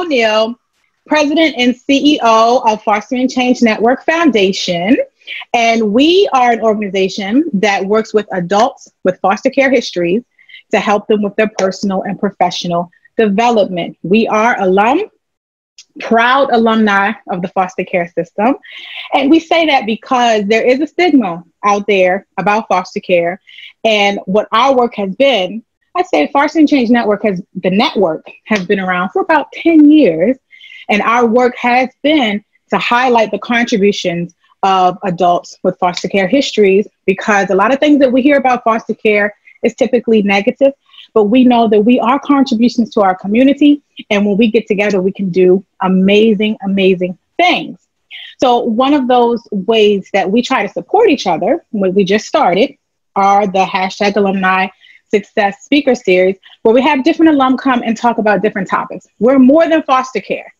O'Neale, President and CEO of Fostering Change Network Foundation. And we are an organization that works with adults with foster care histories to help them with their personal and professional development. We are proud alumni of the foster care system. And we say that because there is a stigma out there about foster care. And what our work has been, I say Fostering Change Network the network has been around for about 10 years. And our work has been to highlight the contributions of adults with foster care histories, because a lot of things that we hear about foster care is typically negative, but we know that we are contributions to our community. And when we get together, we can do amazing, amazing things. So one of those ways that we try to support each other, when we just started, are the #Alumni Success Speaker Series, where we have different alum come and talk about different topics. We're more than foster care.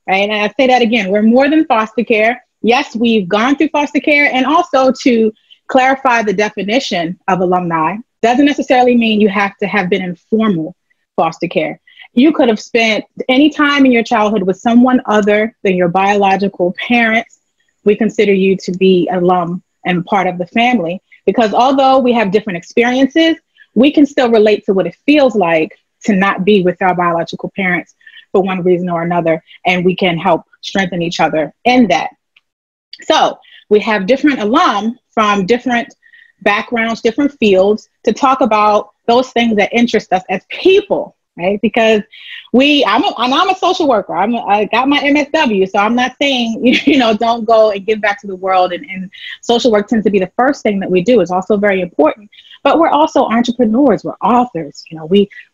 Right? And I say that again, we're more than foster care. Yes, we've gone through foster care, and also to clarify the definition of alumni doesn't necessarily mean you have to have been in formal foster care. You could have spent any time in your childhood with someone other than your biological parents. We consider you to be alum and part of the family, because although we have different experiences, we can still relate to what it feels like to not be with our biological parents for one reason or another, and we can help strengthen each other in that. So we have different alum from different backgrounds, different fields, to talk about those things that interest us as people, right? Because I'm a social worker. I got my MSW, so I'm not saying, don't go and give back to the world. And social work tends to be the first thing that we do. It's also very important, but we're also entrepreneurs. We're authors.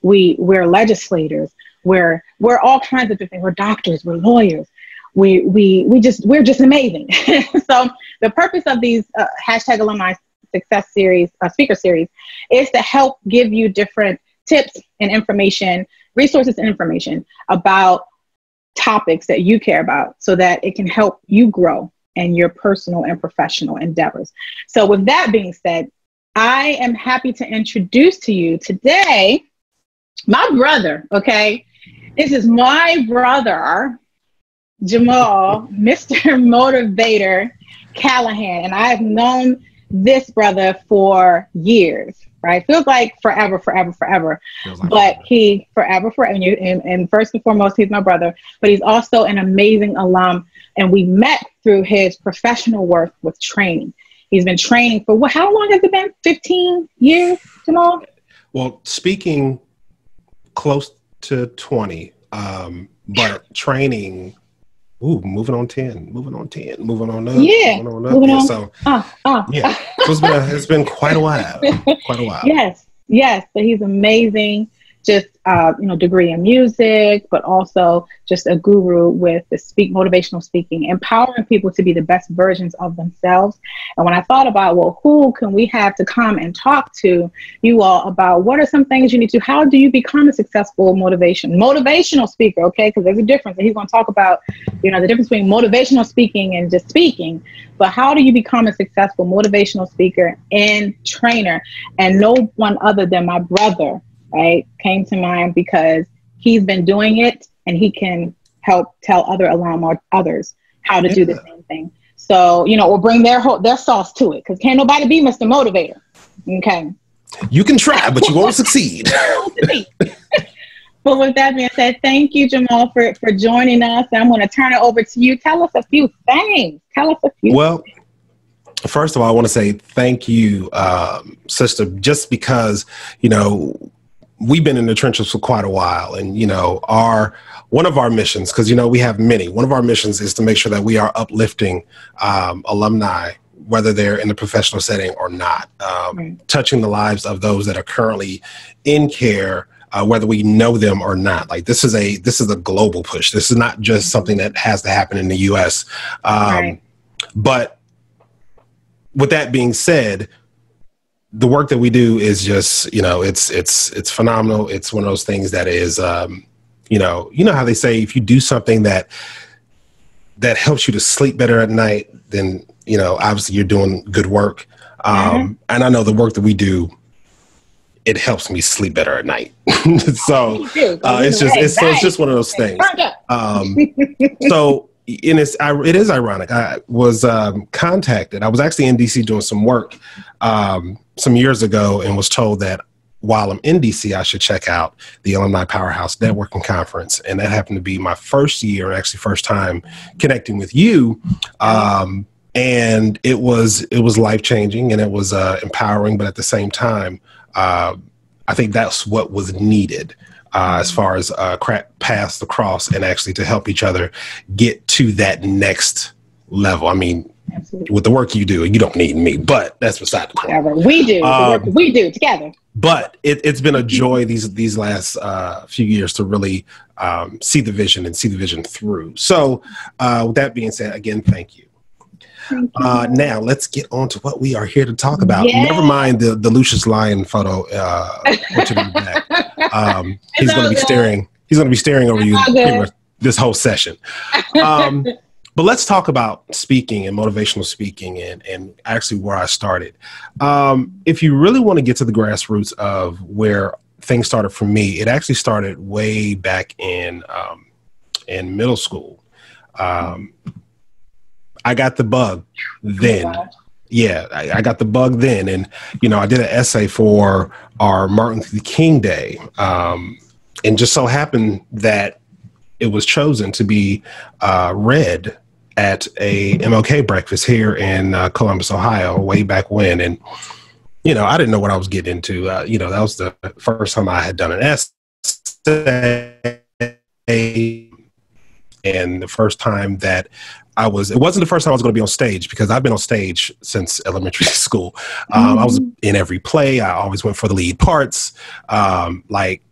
We're legislators. We're all kinds of different things. We're doctors. We're lawyers. We're just amazing. So the purpose of these #Alumni Success Series, Speaker Series, is to help give you different tips and information, resources and information about topics that you care about, so that it can help you grow in your personal and professional endeavors. So with that being said, I am happy to introduce to you today my brother, okay? This is my brother, Jamole, Mr. Motivator Callahan. And I have known this brother for years, right? Feels like forever. But he forever. And first and foremost, he's my brother, but he's also an amazing alum. And we met through his professional work with training. He's been training for how long has it been? 15 years, Jamole? Well, speaking close to 20, but training, moving on 10, moving on up. Yeah. Moving on. So, yeah, so it's been quite a while, Yes. So he's amazing. Just, degree in music, but also just a guru with the motivational speaking, empowering people to be the best versions of themselves. And when I thought about, who can we have to come and talk to you all about what are some things you need to, how do you become a successful motivational speaker? Okay. Because there's a difference. And he's going to talk about, the difference between motivational speaking and just speaking, but how do you become a successful motivational speaker and trainer? And no one other than my brother, right, came to mind, because he's been doing it and he can help tell other alum or others how to do the same thing. So, or bring their sauce to it, because can't nobody be Mr. Motivator. Okay. You can try, but you won't succeed. But with that being said, thank you, Jamole, for joining us. I'm going to turn it over to you. Tell us a few things. Well, first of all, I want to say thank you, sister, just because, we've been in the trenches for quite a while, and one of our missions, because we have many. One of our missions is to make sure that we are uplifting alumni, whether they're in the professional setting or not, touching the lives of those that are currently in care, whether we know them or not. Like this is a global push. This is not just something that has to happen in the U.S. But with that being said, the work that we do is just, it's phenomenal. It's one of those things that is, you know how they say, if you do something that helps you to sleep better at night, then, obviously you're doing good work. And I know the work that we do, it helps me sleep better at night. So it's just one of those things. So it is ironic. I was contacted. I was actually in DC doing some work some years ago and was told that while I'm in DC, I should check out the Alumni Powerhouse Networking Conference. And that happened to be my first year, actually first time connecting with you. And it was life-changing and it was empowering, but at the same time, I think that's what was needed as far as paths across and actually to help each other get to that next level. I mean, absolutely. With the work you do, you don't need me, but that's beside the point. Whatever we do, the work we do together. But it's been a joy these last few years to really see the vision through. So with that being said, again, thank you. Now let's get on to what we are here to talk about. Yes. Never mind the Lucius Lyon photo. He's going to be staring. He's going to be staring over you pretty much this whole session. But let's talk about speaking and motivational speaking and actually where I started. If you really want to get to the grassroots of where things started for me, it actually started way back in middle school. I got the bug then. Yeah, I got the bug then. And, I did an essay for our Martin Luther King Day. And just so happened that it was chosen to be read at a MLK breakfast here in Columbus, Ohio, way back when. And, I didn't know what I was getting into. That was the first time I had done an essay. And the first time that it wasn't the first time I was going to be on stage, because I've been on stage since elementary school. I was in every play. I always went for the lead parts.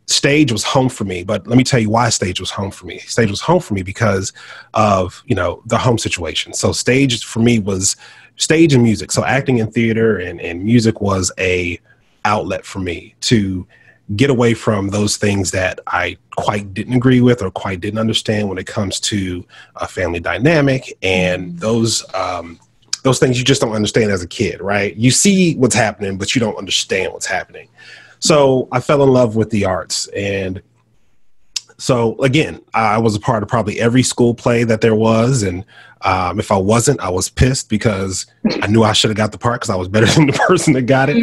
Stage was home for me, but let me tell you why stage was home for me. Stage was home for me because of, the home situation. So stage for me was stage and music. So acting in theater and music was a outlet for me to get away from those things that I quite didn't agree with or quite didn't understand when it comes to a family dynamic and those things you just don't understand as a kid, right? You see what's happening, but you don't understand what's happening. So I fell in love with the arts. And so again, I was a part of probably every school play that there was. And if I wasn't, I was pissed because I knew I should have got the part because I was better than the person that got it.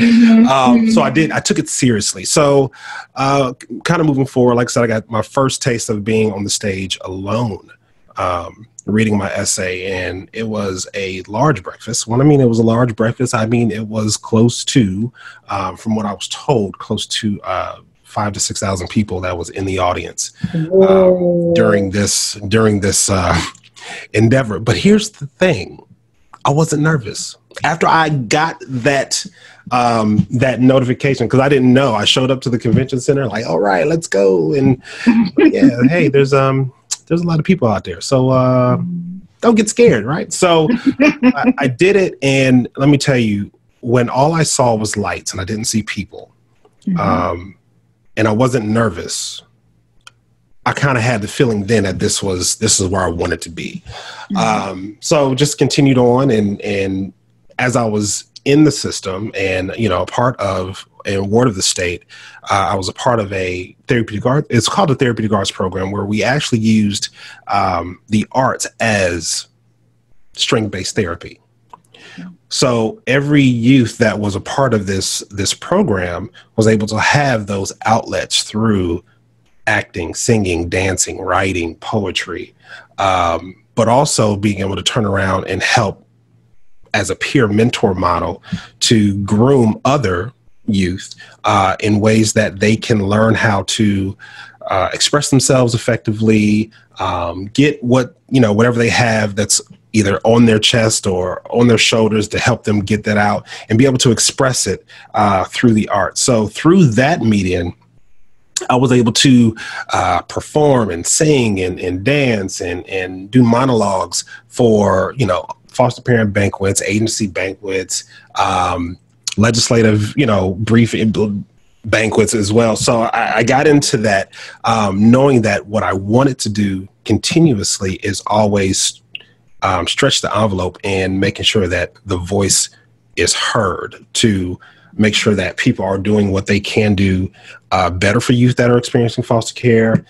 So I took it seriously. So kind of moving forward, like I said, I got my first taste of being on the stage alone, reading my essay, and it was a large breakfast. When I mean it was a large breakfast, I mean it was close to, from what I was told, close to 5,000 to 6,000 people that was in the audience during this endeavor. But here's the thing: I wasn't nervous. After I got that notification, because I didn't know, I showed up to the convention center like, all right, let's go, and yeah, hey, there's a lot of people out there, so don't get scared, right? So I did it, and let me tell you, when all I saw was lights and I didn't see people, and I wasn't nervous, I kind of had the feeling then that this is where I wanted to be. So just continued on, and as I was in the system and, a part of a ward of the state, I was a part of a therapeutic art. It's called a therapeutic arts program, where we actually used the arts as string-based therapy. So every youth that was a part of this program was able to have those outlets through acting, singing, dancing, writing, poetry, but also being able to turn around and help as a peer mentor model to groom other youth in ways that they can learn how to express themselves effectively, get whatever they have that's either on their chest or on their shoulders to help them get that out and be able to express it through the arts. So through that medium, I was able to perform and sing and dance and do monologues for, foster parent banquets, agency banquets, legislative, brief banquets as well. So I got into that knowing that what I wanted to do continuously is always stretch the envelope and making sure that the voice is heard to make sure that people are doing what they can do better for youth that are experiencing foster care,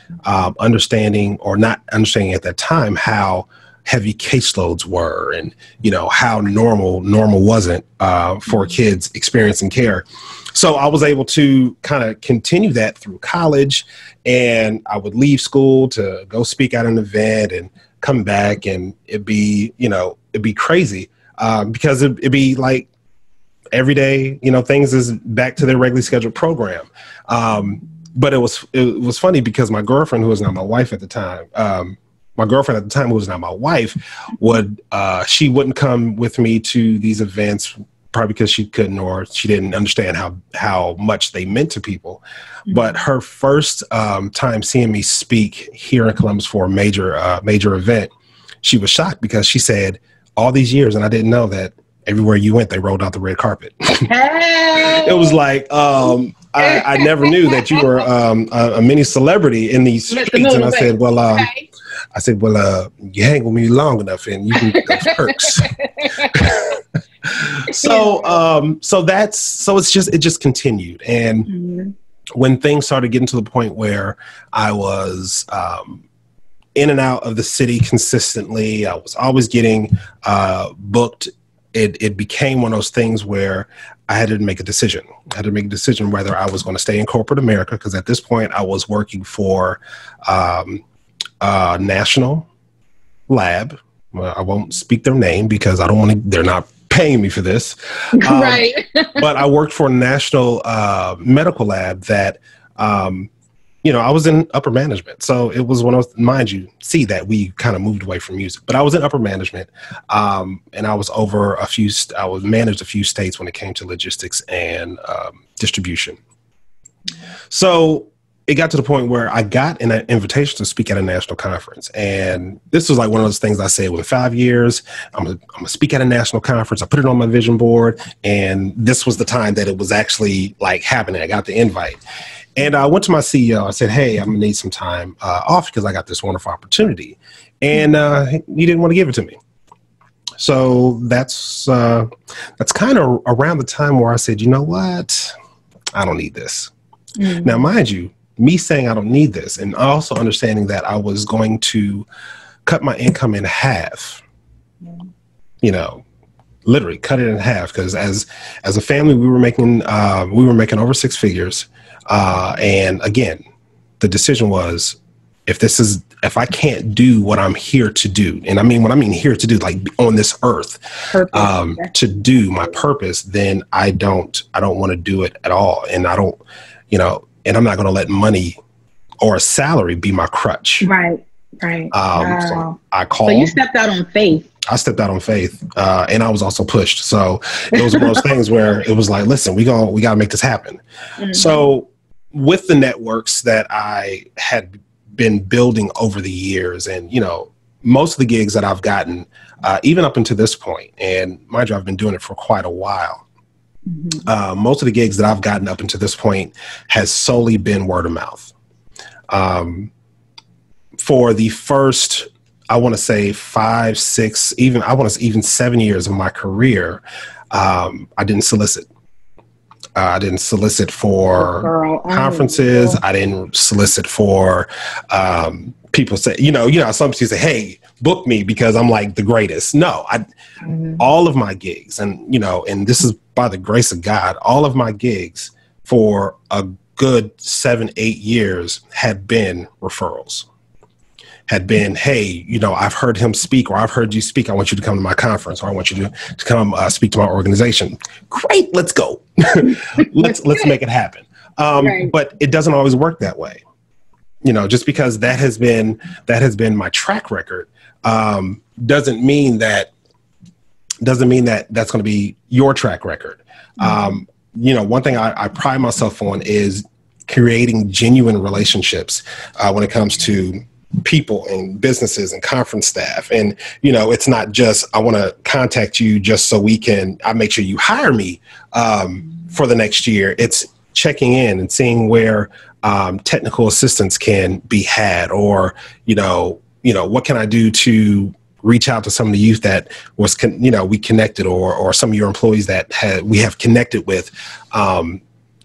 understanding or not understanding at that time how heavy caseloads were, and, you know, how normal wasn't for kids experiencing care. So I was able to kind of continue that through college, and I would leave school to go speak at an event and come back, and it'd be crazy because it'd be like every day, you know, things is back to their regularly scheduled program. But it was funny because my girlfriend, who was not my wife at the time, who was not my wife, she wouldn't come with me to these events, probably because she couldn't, or she didn't understand how much they meant to people. Mm-hmm. But her first time seeing me speak here in Columbus for a major event, she was shocked because she said, all these years, and I didn't know that everywhere you went, they rolled out the red carpet. Hey! It was like, I never knew that you were a mini celebrity in these streets. And I said, well, you hang with me long enough and you can get those perks. It just continued. And mm-hmm. when things started getting to the point where I was in and out of the city consistently, I was always getting booked. It became one of those things where I had to make a decision. I had to make a decision whether I was going to stay in corporate America, because at this point I was working for national lab. Well, I won't speak their name because I don't want to, they're not paying me for this. Right. But I worked for a national medical lab that, I was in upper management. So it was one of those, mind you, see that we kind of moved away from music, but I was in upper management. And I was managed a few states when it came to logistics and distribution. So it got to the point where I got an invitation to speak at a national conference. And this was like one of those things I said, within 5 years, I'm gonna speak at a national conference. I put it on my vision board. And this was the time that it was actually like happening. I got the invite. And I went to my CEO. I said, hey, I'm gonna need some time off because I got this wonderful opportunity. And he didn't want to give it to me. So that's kind of around the time where I said, you know what? I don't need this. Mm-hmm. Now, mind you, me saying I don't need this, and also understanding that I was going to cut my income in half, literally cut it in half, because as a family, we were making over six figures. And again, the decision was, if I can't do what I'm here to do, and what I mean here to do, like on this earth, to do my purpose, then I don't want to do it at all. And I don't, and I'm not going to let money or a salary be my crutch. Right. Wow. So I called. So you stepped out on faith. I stepped out on faith, and I was also pushed. So it was one of those things where it was like, listen, we got to make this happen. Mm-hmm. So with the networks that I had been building over the years, and, most of the gigs that I've gotten, even up until this point, and mind you, I've been doing it for quite a while. Mm-hmm. Most of the gigs that I've gotten up until this point has solely been word of mouth. For the first, I want to say 5, 6, even 7 years of my career, I didn't solicit. I didn't solicit for conferences. I didn't solicit for people say, some people say, hey, book me because I'm like the greatest. No, all of my gigs, and and this is by the grace of God, all of my gigs for a good 7, 8 years had been referrals. Had been, hey, I've heard him speak, or I've heard you speak. I want you to come to my conference, or I want you to come speak to my organization. Great, let's go. let's make it happen. Right. But it doesn't always work that way. Just because that has been my track record, doesn't mean that that's going to be your track record. Mm-hmm. One thing I pride myself on is creating genuine relationships when it comes to people and businesses and conference staff. And, it's not just, I want to contact you just so I make sure you hire me for the next year. It's checking in and seeing where technical assistance can be had, or, what can I do to reach out to some of the youth that was, we connected, or some of your employees that we have connected with,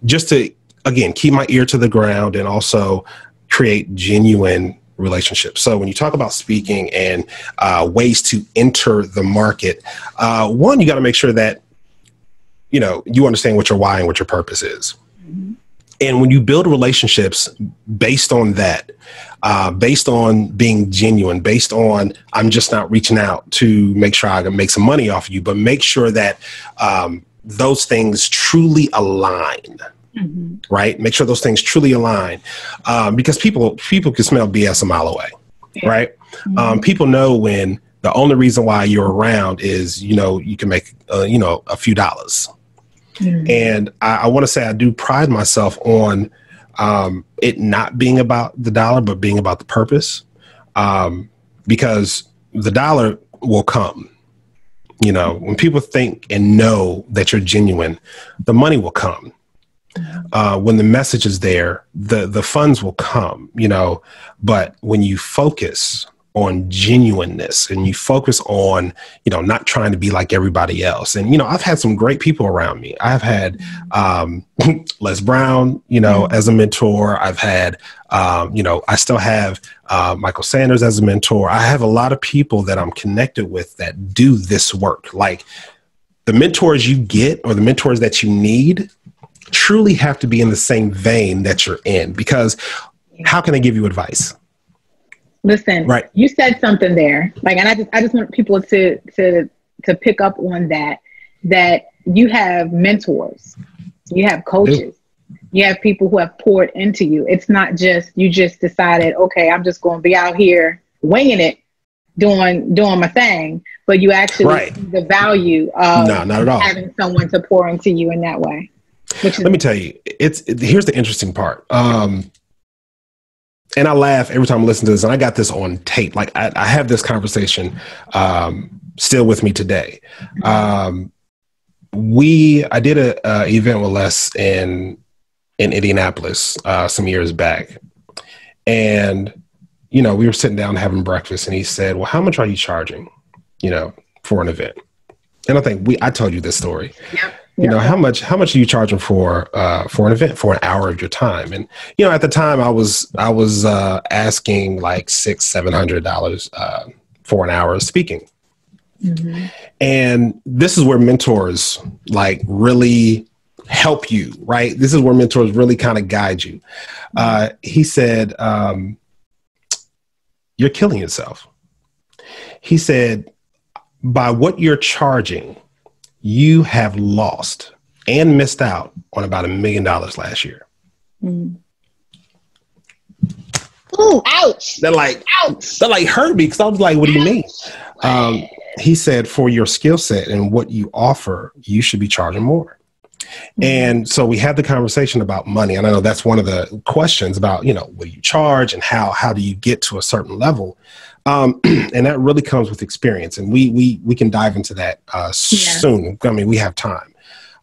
just to, again, keep my ear to the ground and also create genuine relationships. So when you talk about speaking and ways to enter the market, one, you got to make sure that, you understand what your why and what your purpose is. Mm-hmm. And when you build relationships based on that, based on being genuine, based on, I'm just not reaching out to make sure I can make some money off of you, but make sure that those things truly align. Mm-hmm. Right? Make sure those things truly align, because people can smell BS a mile away. Yeah. Right? Mm-hmm. People know when the only reason why you're around is, you can make, a few dollars. Mm-hmm. And I want to say I do pride myself on it not being about the dollar, but being about the purpose, because the dollar will come. When people think and know that you're genuine, the money will come. When the message is there, the funds will come, but when you focus on genuineness and you focus on, not trying to be like everybody else. And, I've had some great people around me. I've had Les Brown, as a mentor. I've had, I still have Michael Sanders as a mentor. I have a lot of people that I'm connected with that do this work. Like, the mentors you get, or the mentors that you need, truly have to be in the same vein that you're in, because how can I give you advice? Listen, right. You said something there, and I just want people to pick up on that you have mentors, you have coaches, you have people who have poured into you. It's not just, you just decided, okay, I'm just going to be out here winging it, doing my thing, but you actually see the value of not at all. Having someone to pour into you in that way. Let me tell you, here's the interesting part. And I laugh every time I listen to this, and I got this on tape. Like, I have this conversation still with me today. I did a event with Les in Indianapolis some years back, and we were sitting down having breakfast, and he said, "Well, how much are you charging, for an event?" And I think I told you this story. Yep. How much are you charging for an event, for an hour of your time? And, at the time I was asking like $600-700 for an hour of speaking. Mm-hmm. And this is where mentors really help you, right? This is where mentors really kind of guide you. He said, "You're killing yourself." He said, "By what you're charging, you have lost and missed out on about $1 million last year." Mm. Ooh, ouch. That hurt me, because I was like, what do you mean? He said, "For your skill set and what you offer, you should be charging more." Mm-hmm. And so we had the conversation about money. And I know that's one of the questions about, what do you charge and how do you get to a certain level? And that really comes with experience, and we can dive into that soon. I mean, we have time,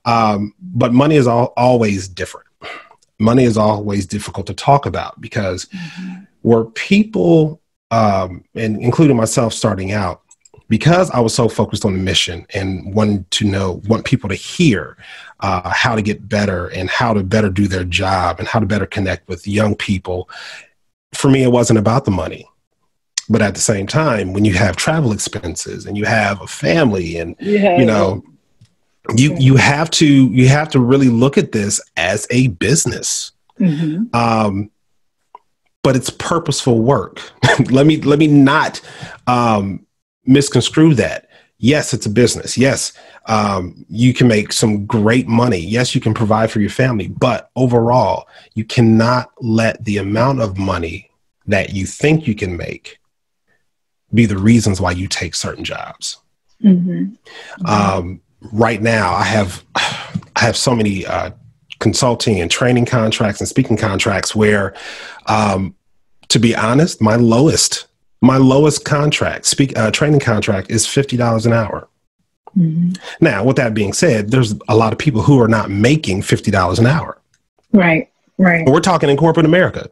but money is always different. Money is always difficult to talk about, because where people, and including myself starting out, because I was so focused on the mission and want people to hear how to get better and how to better do their job and how to better connect with young people. For me, it wasn't about the money. But at the same time, when you have travel expenses and you have a family, and you have to really look at this as a business. Mm-hmm. But it's purposeful work. let me not misconstrue that. Yes, it's a business. Yes, you can make some great money. Yes, you can provide for your family. But overall, you cannot let the amount of money that you think you can make be the reasons why you take certain jobs. Mm-hmm. Right now, I have so many consulting and training contracts and speaking contracts where, to be honest, my lowest contract, training contract, is $50 an hour. Mm-hmm. Now, with that being said, there's a lot of people who are not making $50 an hour. Right. We're talking in corporate America,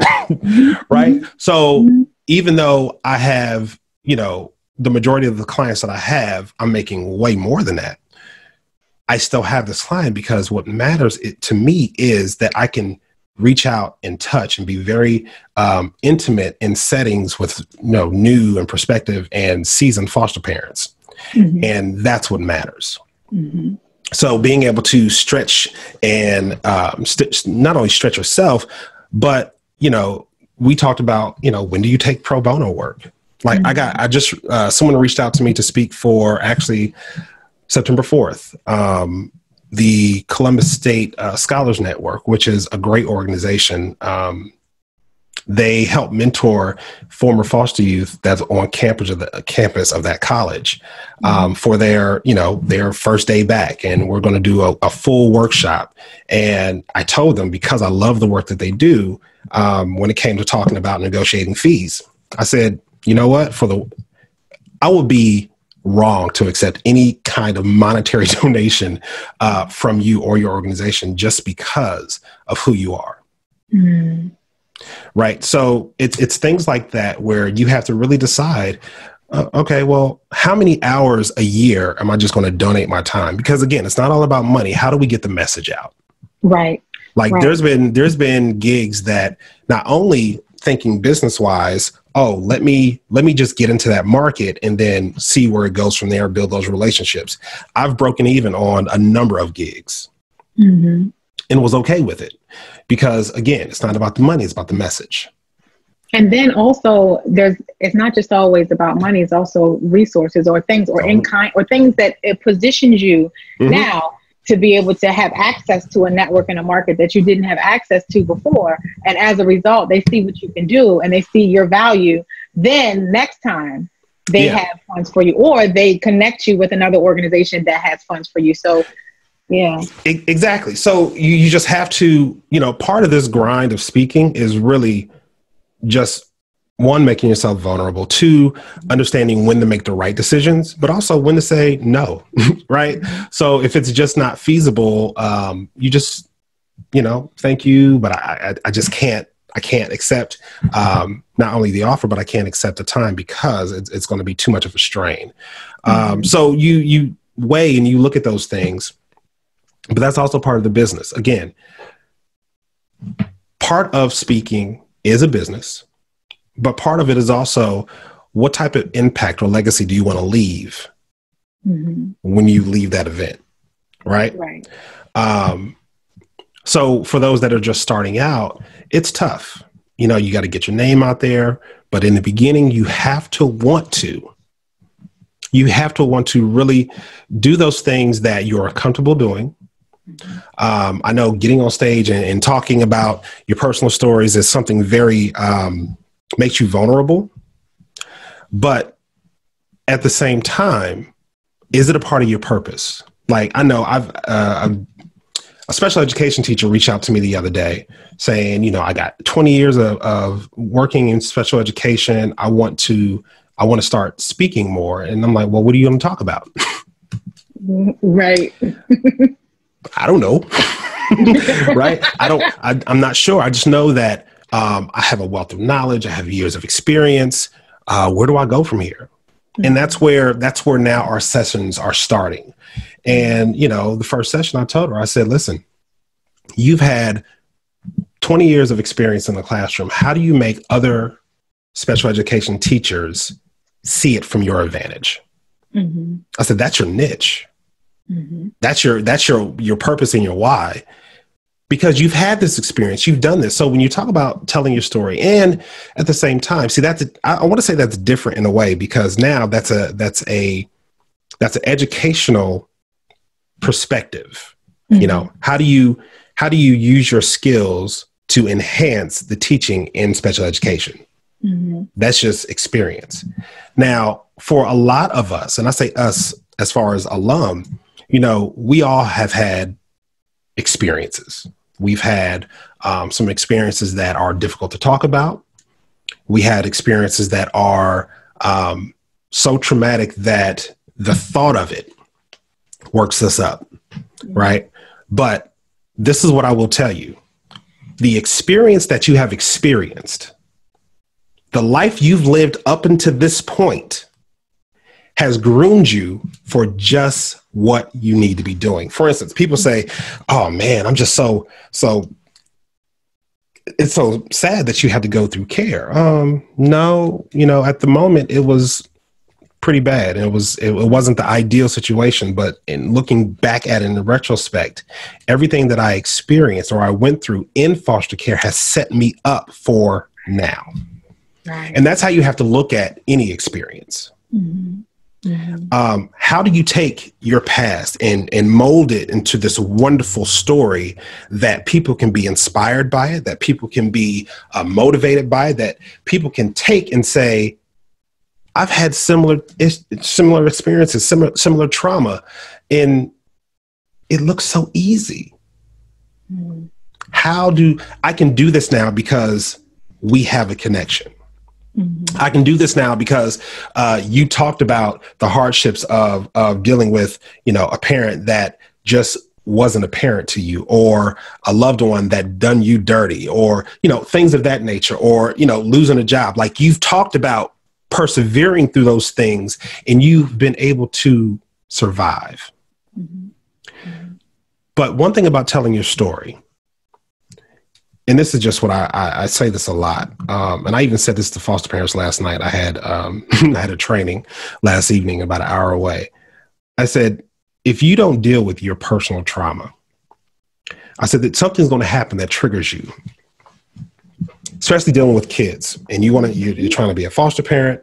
right? So even though I have, the majority of the clients that I have, I'm making way more than that. I still have this client because what matters to me is that I can reach out and touch and be very intimate in settings with new and prospective and seasoned foster parents. Mm-hmm. And that's what matters. Mm-hmm. So being able to stretch and not only stretch yourself, but, we talked about, when do you take pro bono work? Like mm-hmm. Someone reached out to me to speak for actually September 4th, the Columbus State Scholars Network, which is a great organization. They help mentor former foster youth that's on campus of that college for their first day back. And we're going to do a full workshop. And I told them, because I love the work that they do, when it came to talking about negotiating fees, I said, you know what, I would be wrong to accept any kind of monetary donation from you or your organization just because of who you are. Mm. Right. So it's things like that where you have to really decide, okay, well, how many hours a year am I just going to donate my time? Because again, it's not all about money. How do we get the message out? Right. Like there's been gigs that not only thinking business wise, let me just get into that market and then see where it goes from there, build those relationships. I've broken even on a number of gigs mm-hmm. and was okay with it because, again, it's not about the money, it's about the message. And then also it's not just always about money, it's also resources or things or in kind or things that it positions you mm-hmm. now to be able to have access to a network and a market that you didn't have access to before. And as a result, they see what you can do and they see your value. Then next time they have funds for you, or they connect you with another organization that has funds for you. So, yeah. Exactly. So you just have to, part of this grind of speaking is really just one, making yourself vulnerable, two, understanding when to make the right decisions, but also when to say no, right? So if it's just not feasible, you just, thank you, but I just can't accept not only the offer, but I can't accept the time because it's going to be too much of a strain. So you weigh and you look at those things, but that's also part of the business. Again, part of speaking is a business. But part of it is also what type of impact or legacy do you want to leave mm-hmm. when you leave that event, right? Right. So for those that are just starting out, it's tough. You got to get your name out there. But in the beginning, you have to want to really do those things that you're comfortable doing. I know getting on stage and talking about your personal stories is something very makes you vulnerable, but at the same time, is it a part of your purpose? Like I know a special education teacher reached out to me the other day saying, I got 20 years of working in special education. I want to start speaking more. And I'm like, well, what are you going to talk about? Right. I don't know. Right. I'm not sure. I just know that I have a wealth of knowledge. I have years of experience. Where do I go from here? Mm-hmm. And that's where now our sessions are starting. And, the first session I told her, I said, listen, you've had 20 years of experience in the classroom. How do you make other special education teachers see it from your advantage? Mm-hmm. I said, that's your niche. Mm-hmm. That's your purpose and your why. Because you've had this experience, you've done this. So when you talk about telling your story, and at the same time, see, I want to say that's different in a way, because now that's an educational perspective. Mm-hmm. How do you use your skills to enhance the teaching in special education? Mm-hmm. That's just experience. Now, for a lot of us, and I say us as far as alum, we all have had experiences. We've had some experiences that are difficult to talk about. We had experiences that are so traumatic that the thought of it works us up, right? But this is what I will tell you. The experience that you have experienced, the life you've lived up until this point, has groomed you for just what you need to be doing. For instance, people say, oh man, I'm just so it's so sad that you had to go through care. No, at the moment it was pretty bad. It wasn't the ideal situation, but in looking back at it in retrospect, everything that I experienced or I went through in foster care has set me up for now. Right. And that's how you have to look at any experience. Mm-hmm. Mm-hmm. How do you take your past and mold it into this wonderful story that people can be inspired by it, that people can be motivated by it, that people can take and say, I've had similar experiences, similar trauma, and it looks so easy. Mm-hmm. I can do this now because we have a connection. Mm-hmm. I can do this now because you talked about the hardships of dealing with, a parent that just wasn't a parent to you, or a loved one that done you dirty, or, things of that nature, or, losing a job. Like, you've talked about persevering through those things, and you've been able to survive. Mm-hmm. Mm-hmm. But one thing about telling your story, and this is just what I say this a lot, and I even said this to foster parents last night. I had I had a training last evening about an hour away. I said, if you don't deal with your personal trauma, I said that something's going to happen that triggers you, especially dealing with kids, and you're trying to be a foster parent.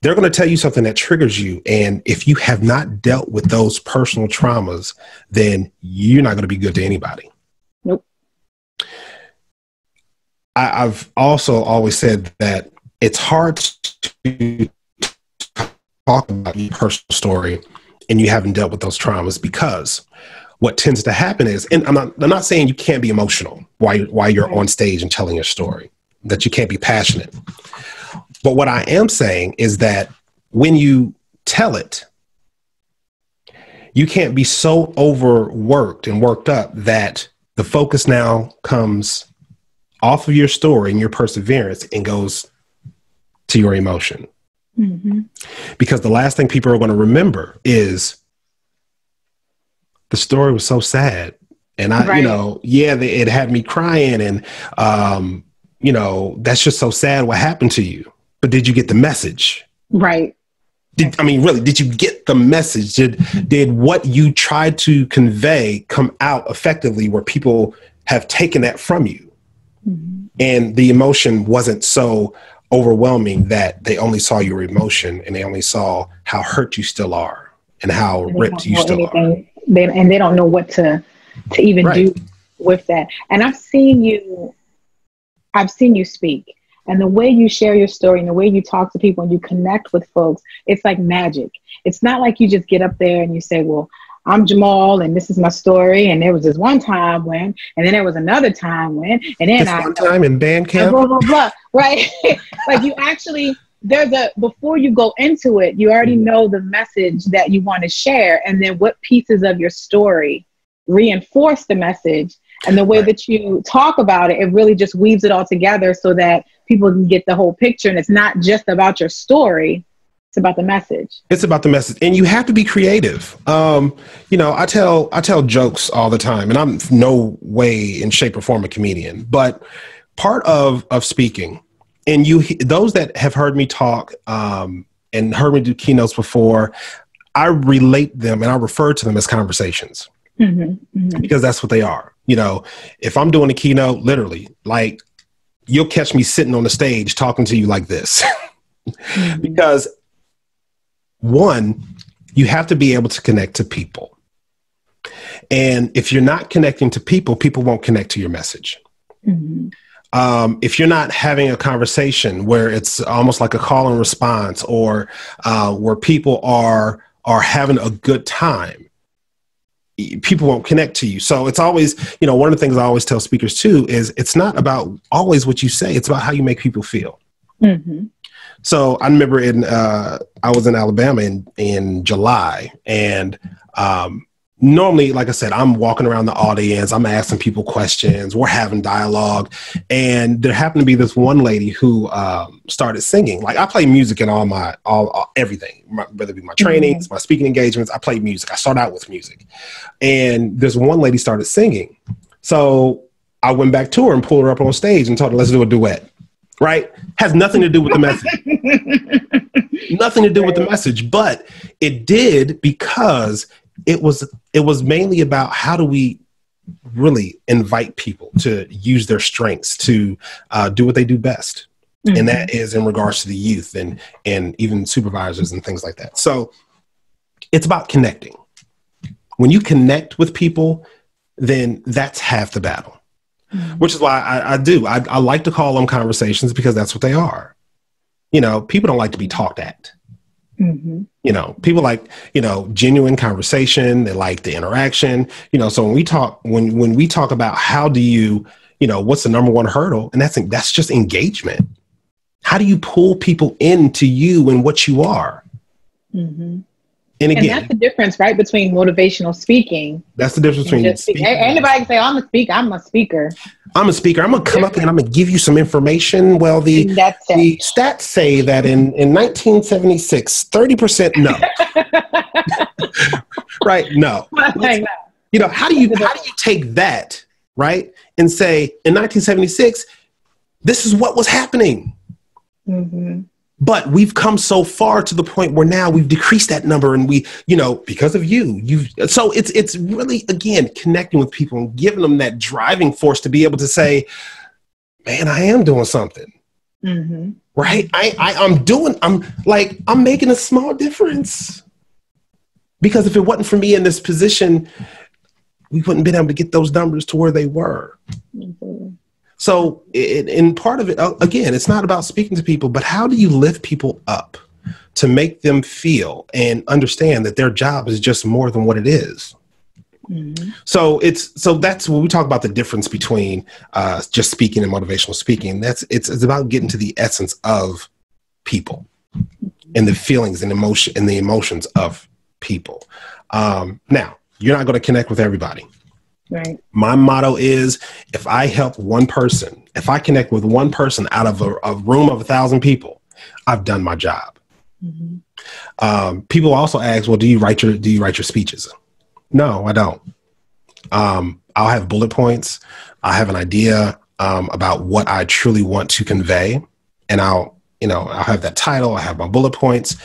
They're going to tell you something that triggers you, and if you have not dealt with those personal traumas, then you're not going to be good to anybody. Nope. I've also always said that it's hard to talk about your personal story and you haven't dealt with those traumas, because what tends to happen is, and I'm not saying you can't be emotional while you're on stage and telling your story, that you can't be passionate. But what I am saying is that when you tell it, you can't be so overworked and worked up that the focus now comes off of your story and your perseverance and goes to your emotion. Mm-hmm. Because the last thing people are going to remember is the story was so sad. And it had me crying, and, that's just so sad what happened to you. But did you get the message? Right. Did you get the message? Did what you tried to convey come out effectively where people have taken that from you? Mm-hmm. And the emotion wasn't so overwhelming that they only saw your emotion and they only saw how hurt you still are and how ripped you still are. They don't know what to even do with that. And I've seen you speak, and the way you share your story and the way you talk to people and you connect with folks, it's like magic. It's not like you just get up there and you say, well, I'm Jamole and this is my story. And there was this one time when, and then there was another time when, and then one time in band camp, blah, blah, blah, right? Like, you actually, before you go into it, you already know the message that you want to share. And then what pieces of your story reinforce the message, and the way that you talk about it, it really just weaves it all together so that people can get the whole picture. And it's not just about your story. It's about the message. It's about the message. And you have to be creative. I tell jokes all the time, and I'm no way in shape or form a comedian, but part of speaking, and those that have heard me talk and heard me do keynotes before, I relate them and I refer to them as conversations. Mm-hmm, mm-hmm. Because that's what they are. If I'm doing a keynote, literally, like, you'll catch me sitting on the stage talking to you like this. Mm-hmm. Because one, you have to be able to connect to people. And if you're not connecting to people, people won't connect to your message. Mm-hmm. If you're not having a conversation where it's almost like a call and response, or where people are having a good time, people won't connect to you. So it's always, one of the things I always tell speakers too is it's not about always what you say. It's about how you make people feel. Mm-hmm. So I remember I was in Alabama in July, and normally, like I said, I'm walking around the audience, I'm asking people questions, we're having dialogue. And there happened to be this one lady who started singing. Like, I play music in everything, whether it be my trainings, my speaking engagements, I play music. I start out with music. And this one lady started singing. So I went back to her and pulled her up on stage and told her, let's do a duet. Right? Has nothing to do with the message. Nothing to do with the message, but it did, because it was mainly about how do we really invite people to use their strengths to do what they do best. Mm-hmm. And that is in regards to the youth and even supervisors and things like that. So it's about connecting. When you connect with people, then that's half the battle. Mm-hmm. Which is why I like to call them conversations, because that's what they are. You know, people don't like to be talked at. Mm-hmm. You know, people like, genuine conversation. They like the interaction. So when we talk about how do you, what's the number one hurdle, and that's just engagement. How do you pull people into you and what you are? Mm-hmm. And again, that's the difference, right, between motivational speaking. That's the difference between speaking. Anybody can say, I'm a speaker. I'm a speaker. I'm a speaker. I'm going to come up and I'm going to give you some information. Well, the stats say that in 1976, 30% no. Right? No. How do you take that, right, and say in 1976, this is what was happening? Mm-hmm. But we've come so far to the point where now we've decreased that number, and we, because of so it's really, again, connecting with people and giving them that driving force to be able to say, man, I am doing something. Mm-hmm. Right. I'm making a small difference, because if it wasn't for me in this position, we wouldn't been able to get those numbers to where they were. Mm-hmm. So in part of it, again, it's not about speaking to people, but how do you lift people up to make them feel and understand that their job is just more than what it is? Mm-hmm. So that's when we talk about the difference between just speaking and motivational speaking. It's about getting to the essence of people and the feelings and the emotions of people. Now, you're not going to connect with everybody. Right. My motto is, if I help one person, if I connect with one person out of a room of 1,000 people, I've done my job. Mm-hmm. People also ask, well, do you write your speeches? No, I don't. I'll have bullet points. I have an idea about what I truly want to convey, and I'll have that title. I have my bullet points,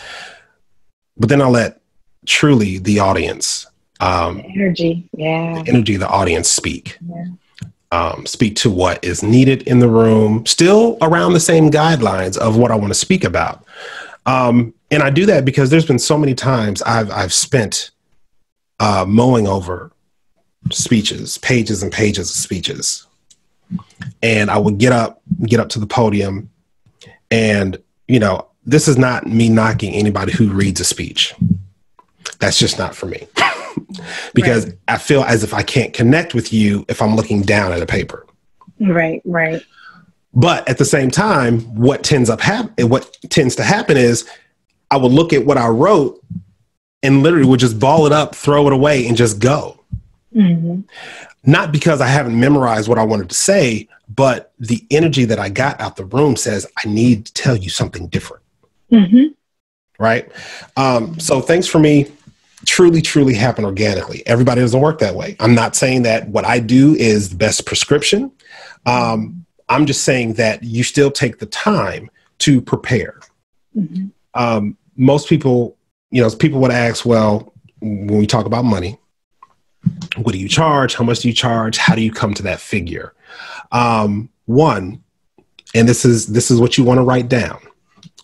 but then I'll let truly the audience. The energy of the audience speak to what is needed in the room, still around the same guidelines of what I want to speak about. And I do that because there's been so many times I've spent mulling over speeches, pages and pages of speeches. And I would get up to the podium, and, this is not me knocking anybody who reads a speech. That's just not for me. Because right. I feel as if I can't connect with you if I'm looking down at a paper. Right. But at the same time, what tends to happen is I would look at what I wrote and literally would just ball it up, throw it away, and just go. Mm-hmm. Not because I haven't memorized what I wanted to say, but the energy that I got out the room says, I need to tell you something different. Mm-hmm. Right. So things for me truly happen organically. Everybody doesn't work that way. I'm not saying that what I do is the best prescription. I'm just saying that you still take the time to prepare. Mm-hmm. Most people, people would ask, well, when we talk about money, what do you charge? How much do you charge? How do you come to that figure? One, and this is what you want to write down.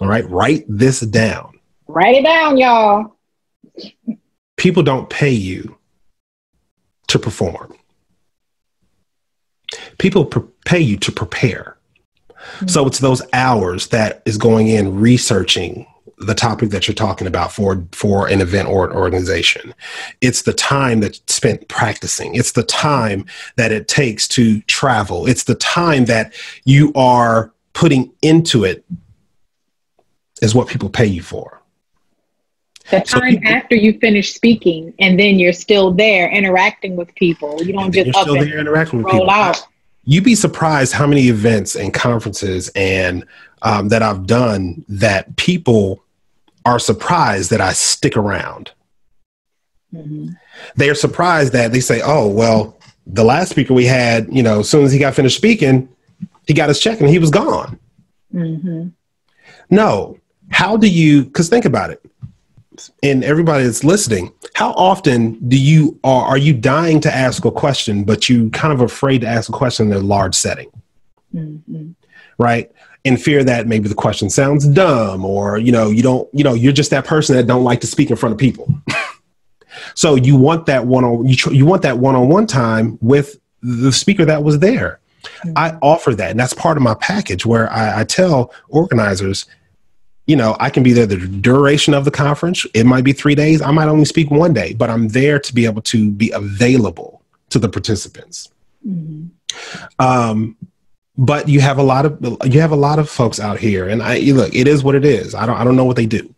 All right. Write this down. Write it down, y'all. People don't pay you to perform. People pay you to prepare. Mm-hmm. So it's those hours that is going in researching the topic that you're talking about for an event or an organization. It's the time that's spent practicing. It's the time that it takes to travel. It's the time that you are putting into it is what people pay you for. The time after you finish speaking, and then you're still there interacting with people. You don't just up and roll out. You'd be surprised how many events and conferences and that I've done that people are surprised that I stick around. Mm-hmm. They are surprised that they say, oh, well, the last speaker we had, as soon as he got finished speaking, he got his check and he was gone. Mm-hmm. No. How do you, because think about it, and everybody that's listening, how often are you dying to ask a question, but you kind of afraid to ask a question in a large setting, mm-hmm. right? In fear that maybe the question sounds dumb, or, you're just that person that don't like to speak in front of people. So you want that one-on-one time with the speaker that was there. Mm-hmm. I offer that. And that's part of my package where I tell organizers, I can be there the duration of the conference. It might be 3 days. I might only speak 1 day, but I'm there to be able to be available to the participants. Mm-hmm. But you have a lot of folks out here, and look, it is what it is. I don't know what they do.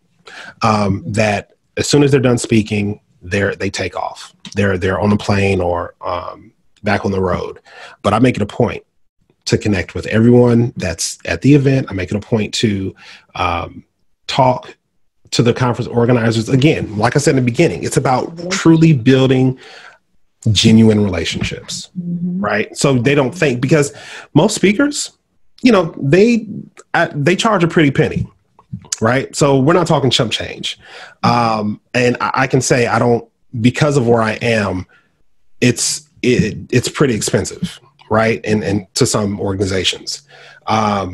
That as soon as they're done speaking, they take off. They're on a plane or back on the road. But I make it a point to connect with everyone that's at the event. I make it a point to talk to the conference organizers. Again, like I said in the beginning, it's about truly building genuine relationships, mm-hmm. right? So they don't think, because most speakers, they charge a pretty penny, right? So we're not talking chump change. And I can say because of where I am, it's pretty expensive, right? And to some organizations, I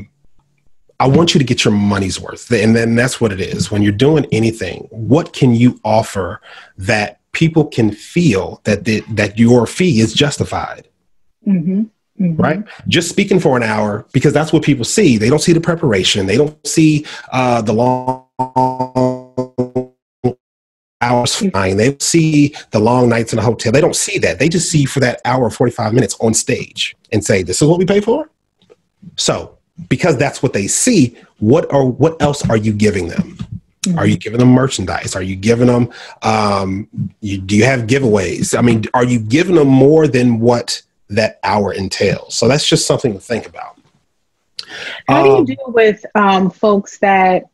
want you to get your money's worth. And then that's what it is. When you're doing anything, what can you offer that people can feel that your fee is justified? Mm-hmm. Mm-hmm. Right? Just speaking for an hour, because that's what people see. They don't see the preparation. They don't see the long hours flying. They don't see the long nights in a hotel. They don't see that. They just see for that hour, 45 minutes on stage and say, this is what we pay for. So because that's what they see, what else are you giving them? Mm-hmm. Are you giving them merchandise? Are you giving them, do you have giveaways? I mean, are you giving them more than what that hour entails? So that's just something to think about. How do you deal with folks that,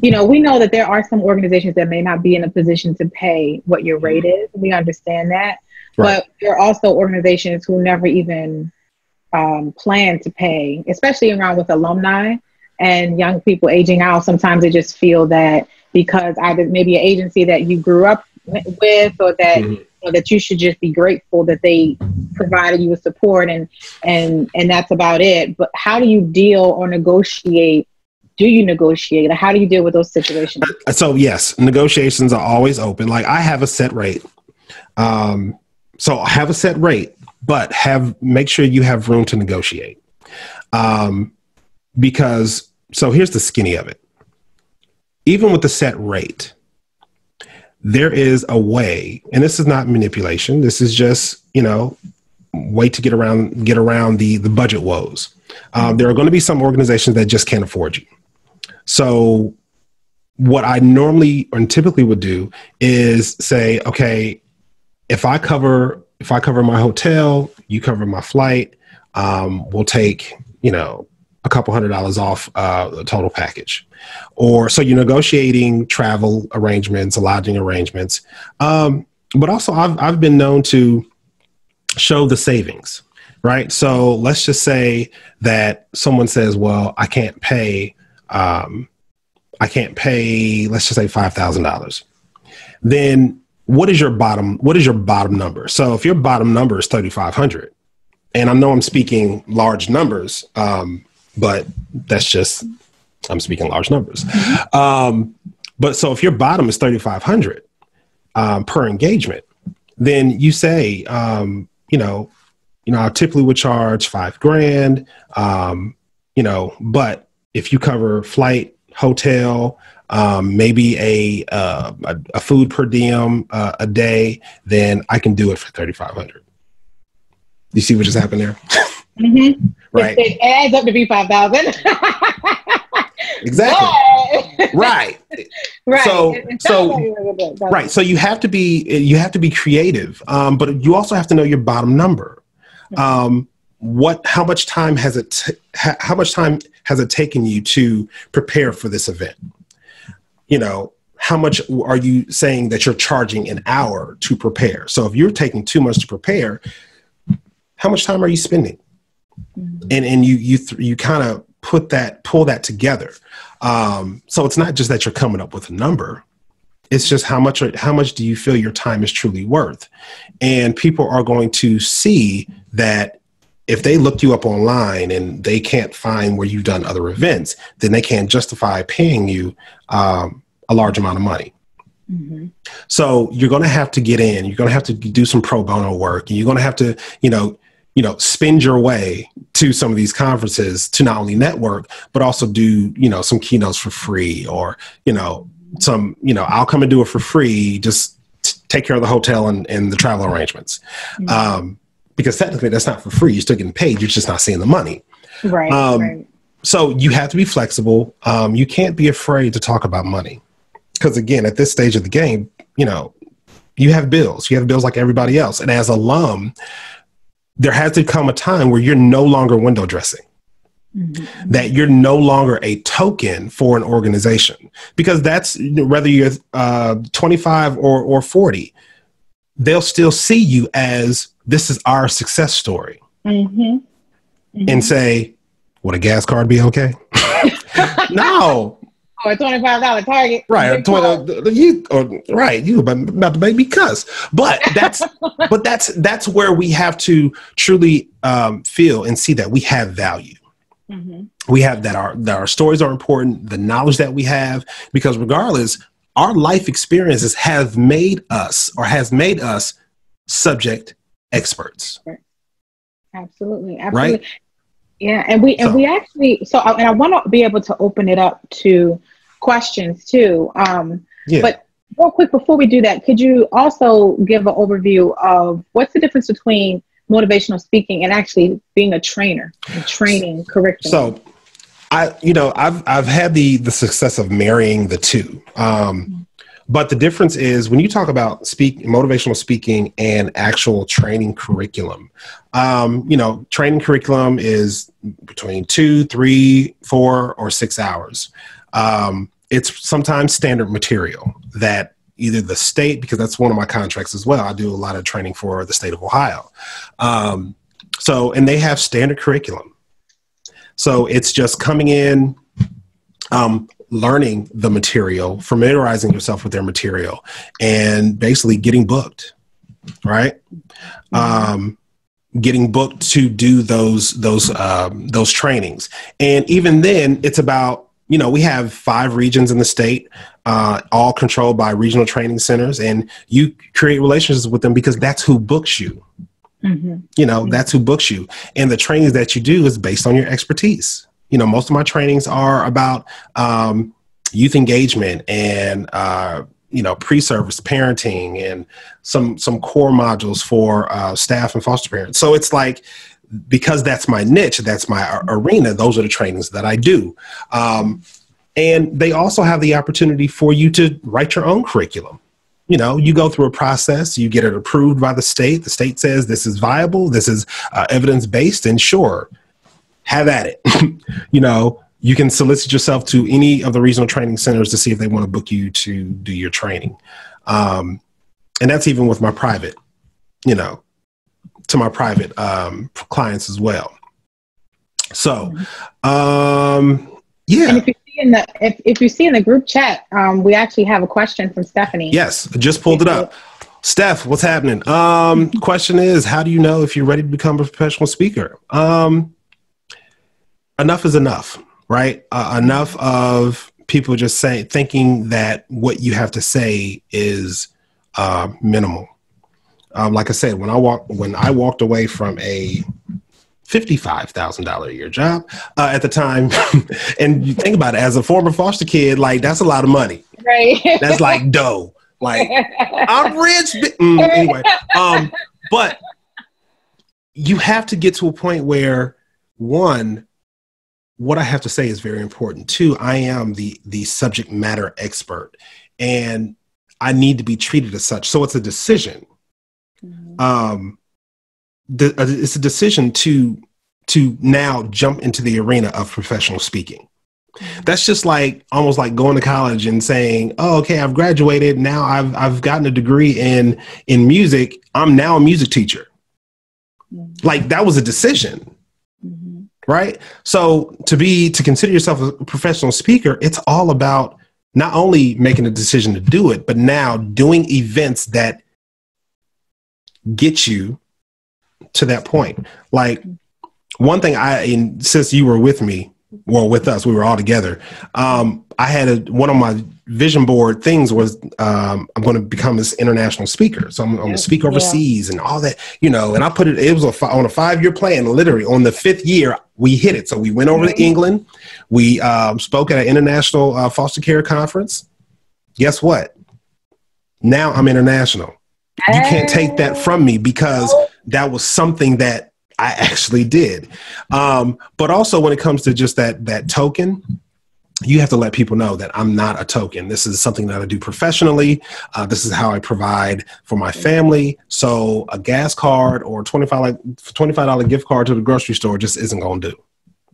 we know that there are some organizations that may not be in a position to pay what your rate is. We understand that. Right. But there are also organizations who never even plan to pay, especially around with alumni and young people aging out. Sometimes they just feel that because either maybe an agency that you grew up with, or that mm-hmm. That you should just be grateful that they provided you with support, and that's about it. But how do you deal or negotiate? Do you negotiate? How do you deal with those situations? So yes, negotiations are always open. Like I have a set rate. So I have a set rate, but make sure you have room to negotiate. Because here's the skinny of it. Even with the set rate, there is a way, and this is not manipulation. This is just, way to get around the budget woes. There are going to be some organizations that just can't afford you. So what I normally and typically would do is say, okay, if I cover my hotel, you cover my flight, we'll take, a couple $100 off the total package. Or so you're negotiating travel arrangements, lodging arrangements. But also I've been known to show the savings, right? So let's just say that someone says, well, I can't pay, let's just say $5,000. Then what is your bottom number? So if your bottom number is $3,500, and I know I'm speaking large numbers, but that's just, I'm speaking large numbers. But so if your bottom is $3,500 per engagement, then you say, I typically would charge $5,000, but if you cover flight, hotel, maybe a food per diem a day, then I can do it for $3,500. You see what just happened there? Mm-hmm. right? It adds up to be 5,000. Exactly. Right. Right. Right. So you have to be creative, but you also have to know your bottom number. How much time has it taken you to prepare for this event? You know, how much are you saying that you're charging an hour to prepare? So if you're taking too much to prepare, how much time are you spending? And you kind of pull that together. So it's not just that you're coming up with a number. It's just how much do you feel your time is truly worth? And people are going to see that if they look you up online and they can't find where you've done other events, then they can't justify paying you a large amount of money. So you're going to have to get in. You're going to have to do some pro bono work, and you're going to have to, spend your way to some of these conferences to not only network, but also do, some keynotes for free, or, I'll come and do it for free. Just take care of the hotel and the travel arrangements. Because technically that's not for free. You're still getting paid. You're just not seeing the money. Right. So you have to be flexible. You can't be afraid to talk about money. Because again, at this stage of the game, you have bills. You have bills like everybody else. And as alum, there has to come a time where you're no longer window dressing. That you're no longer a token for an organization. Because that's, whether you're 25 or 40, they'll still see you as, this is our success story. And say, would a gas card be okay? No. Or a $25 Target. Right. You about to make me cuss. But that's where we have to truly feel and see that we have value. We have that our stories are important, the knowledge that we have, because regardless, our life experiences has made us subject experts. Absolutely. Right? Yeah. And we actually, and I want to be able to open it up to questions too. But real quick, before we do that, could you also give an overview of what's the difference between motivational speaking and actually being a trainer and training curriculum? So I've had the success of marrying the two. But the difference is when you talk about motivational speaking and actual training curriculum, training curriculum is between 2, 3, 4, or 6 hours. It's sometimes standard material that either the state, because that's one of my contracts as well. I do a lot of training for the state of Ohio. And they have standard curriculum. So it's just coming in, learning the material, familiarizing yourself with their material, and basically getting booked, right? Getting booked to do those trainings. And even then it's about, we have 5 regions in the state, all controlled by regional training centers, and you create relationships with them because that's who books you. That's who books you. And the trainings that you do is based on your expertise. Most of my trainings are about youth engagement and, pre-service parenting and some core modules for staff and foster parents. So it's like, because that's my niche, that's my arena, those are the trainings that I do. And they also have the opportunity for you to write your own curriculum. You go through a process, you get it approved by the state. The state says this is viable, this is evidence-based, and sure, have at it. You can solicit yourself to any of the regional training centers to see if they want to book you to do your training. And that's even with my private, to my private clients as well. So, yeah. And if you see in the group chat, we actually have a question from Stephanie. Yes, I just pulled it up. Steph, what's happening? Question is, how do you know if you're ready to become a professional speaker? Enough is enough, right? Enough of people just thinking that what you have to say is minimal. Like I said, when I walked away from a $55,000 a year job at the time, and you think about it, as a former foster kid, like that's a lot of money, right? That's like dough. Like I'm rich. Anyway, but you have to get to a point where one, what I have to say is very important. Two, I am the subject matter expert, and I need to be treated as such. So it's a decision. Mm-hmm. It's a decision to now jump into the arena of professional speaking. Mm-hmm. That's just like almost like going to college and saying, "Oh, okay, I've graduated. Now I've gotten a degree in music. I'm now a music teacher." Mm-hmm. Like that was a decision. Mm-hmm. Right. So to consider yourself a professional speaker, it's all about not only making a decision to do it, but now doing events that get you to that point. Like one thing since you were with me, well, with us, we were all together. I had one of my vision board things was I'm going to become this international speaker. So I'm going to speak overseas and all that, and I put it was on a 5-year plan. Literally on the 5th year, we hit it. So we went over to England. We spoke at an international foster care conference. Guess what? Now I'm international. You can't take that from me because that was something that I actually did. But also when it comes to just that token, you have to let people know that I'm not a token. This is something that I do professionally. This is how I provide for my family. So a gas card or $25 gift card to the grocery store just isn't going to do.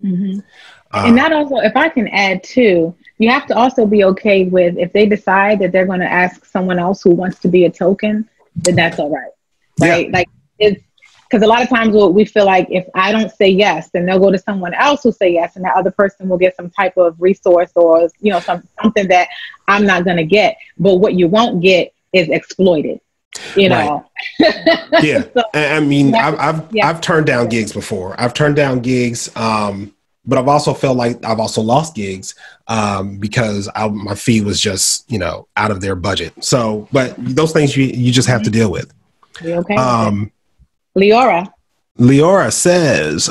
Mm-hmm. And that also, if I can add too, you have to also be okay with if they decide that they're going to ask someone else who wants to be a token, then that's all right. Right? Yeah. Like it's, because a lot of times we feel like if I don't say yes, then they'll go to someone else who say yes, and that other person will get some type of resource or something that I'm not going to get. But what you won't get is exploited. Right. Yeah, so, I mean, I've turned down gigs before. I've turned down gigs, but I've also felt like I've also lost gigs because my fee was just out of their budget. So, but those things you just have to deal with. You okay? Leora says,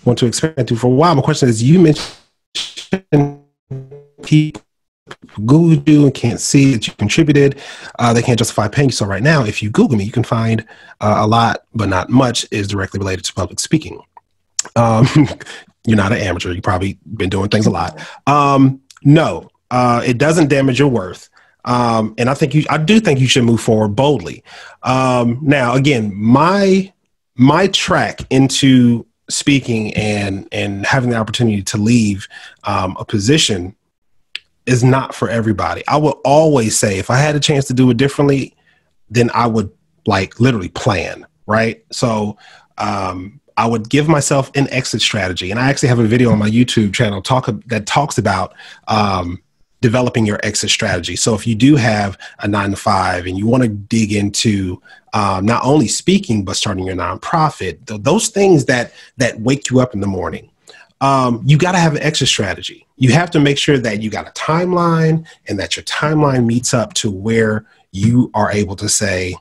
want to expand to for a while. My question is, you mentioned people Google you and can't see that you contributed. They can't justify paying you. So right now, if you Google me, you can find a lot, but not much is directly related to public speaking. You're not an amateur. You've probably been doing things a lot. No, it doesn't damage your worth. And I do think you should move forward boldly. Now, again, my track into speaking and having the opportunity to leave a position is not for everybody. I will always say if I had a chance to do it differently, then I would literally plan, right? So I would give myself an exit strategy. And I actually have a video on my YouTube channel that talks about developing your exit strategy. So if you do have a 9-to-5 and you want to dig into not only speaking, but starting your nonprofit, those things that wake you up in the morning, you got to have an exit strategy. You have to make sure that you got a timeline and that your timeline meets up to where you are able to say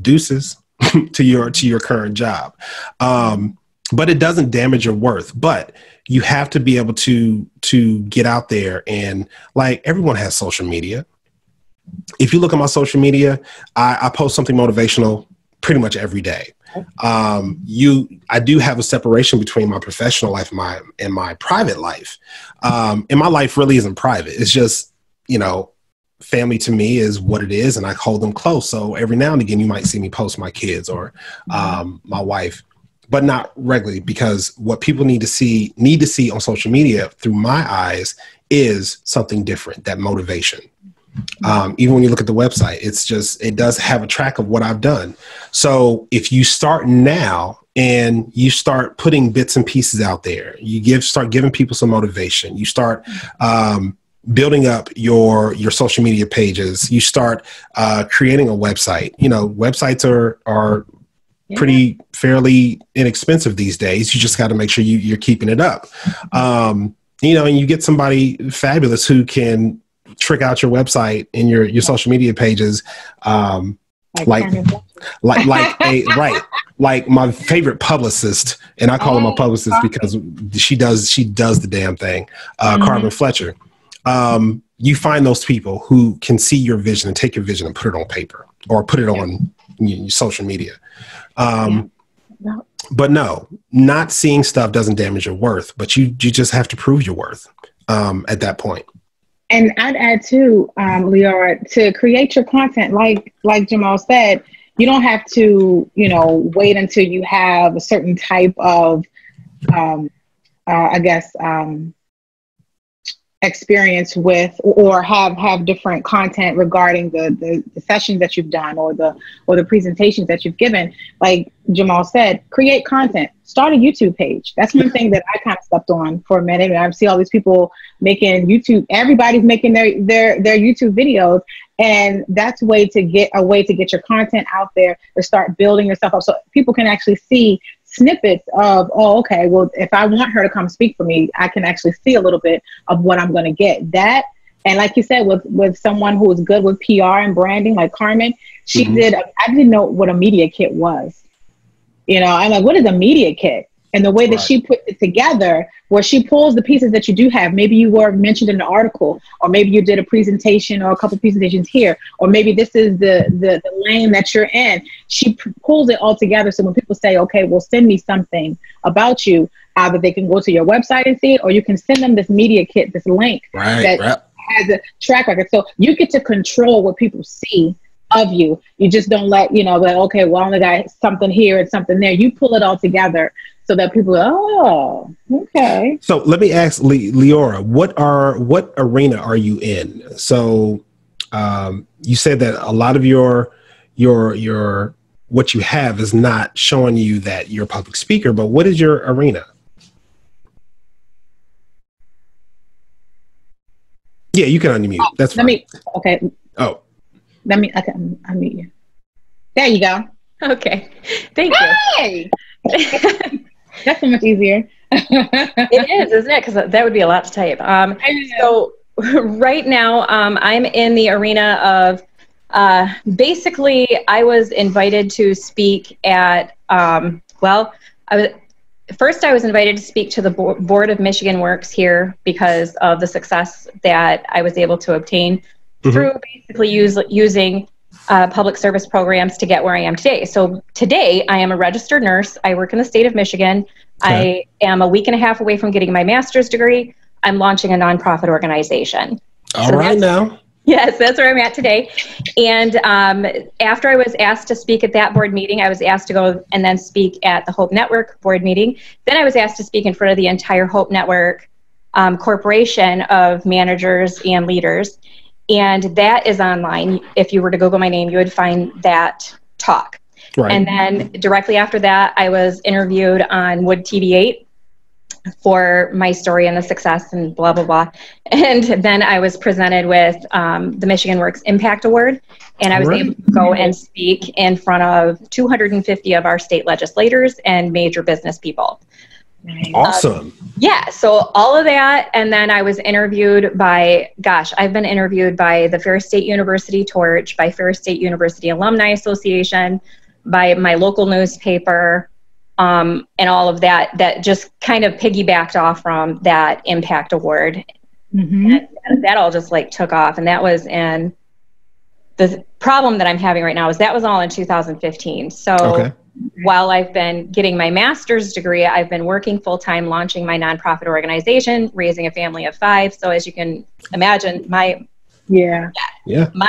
deuces to your current job. But it doesn't damage your worth. But you have to be able to get out there and everyone has social media. If you look at my social media, I post something motivational pretty much every day. I do have a separation between my professional life and my private life. And my life really isn't private. It's just, family to me is what it is, and I hold them close. So every now and again, you might see me post my kids or my wife, but not regularly, because what people need to see on social media through my eyes is something different, that motivation. Even when you look at the website, it does have a track of what I've done. So if you start now and you start putting bits and pieces out there, start giving people some motivation, you start building up your social media pages, you start creating a website. Websites are pretty fairly inexpensive these days. You just got to make sure you're keeping it up. And you get somebody fabulous who can trick out your website and your social media pages. Like my favorite publicist, and I call her my publicist because she does the damn thing. Carmen Fletcher. You find those people who can see your vision and take your vision and put it on paper or put it on social media. But no, not seeing stuff doesn't damage your worth, but you just have to prove your worth at that point. And I'd add too, Leora, to create your content, like Jamole said, you don't have to, wait until you have a certain type of, experience with, or have different content regarding the sessions that you've done or the presentations that you've given. Like Jamole said, create content. Start a YouTube page. That's one thing that I kind of stepped on for a minute. I see all these people making YouTube. Everybody's making their YouTube videos, and that's a way to get your content out there, to start building yourself up so people can actually see snippets of, oh, okay, well, if I want her to come speak for me, I can actually see a little bit of what I'm going to get. That, and like you said, with someone who was good with PR and branding, like Carmen, she did. I didn't know what a media kit was. I'm like, what is a media kit? And the way that she put it together, where she pulls the pieces that you do have, maybe you were mentioned in the article, or maybe you did a presentation or a couple presentations here, or maybe this is the lane that you're in. She pulls it all together. So when people say, okay, well, send me something about you, either they can go to your website and see it, or you can send them this media kit, this link that has a track record. So you get to control what people see of you. You just don't let, like, okay, well, I only got something here and something there. You pull it all together so that people go, oh, okay. So let me ask Leora, what arena are you in? So you said that a lot of your what you have is not showing you that you're a public speaker, but what is your arena? Yeah, you can unmute. That's fine. Okay. Oh. I can unmute you. There you go. Okay. Thank you. Hey! That's so much easier. It is, isn't it? Because that would be a lot to type. So right now, I'm in the arena of basically, I was invited to speak at, I was invited to speak to the Board of Michigan Works here because of the success that I was able to obtain through basically using public service programs to get where I am today. So today I am a registered nurse. I work in the state of Michigan. Okay. I am a week and a half away from getting my master's degree. I'm launching a nonprofit organization. All right now. Yes, that's where I'm at today. And after I was asked to speak at that board meeting, I was asked to go and then speak at the Hope Network board meeting. Then I was asked to speak in front of the entire Hope Network corporation of managers and leaders. And that is online. If you were to Google my name, you would find that talk. Right. And then directly after that, I was interviewed on Wood TV8 for my story and the success and blah, blah, blah. And then I was presented with the Michigan Works Impact Award. And I was able to go and speak in front of 250 of our state legislators and major business people. Awesome. Yeah, so all of that, and then I was interviewed by, I've been interviewed by the Ferris State University Torch, by Ferris State University Alumni Association, by my local newspaper, and all of that just kind of piggybacked off from that Impact Award. And that all just like took off, and that was in, the problem that I'm having right now is that was all in 2015. So while I've been getting my master's degree, I've been working full-time, launching my nonprofit organization, raising a family of 5. So as you can imagine, my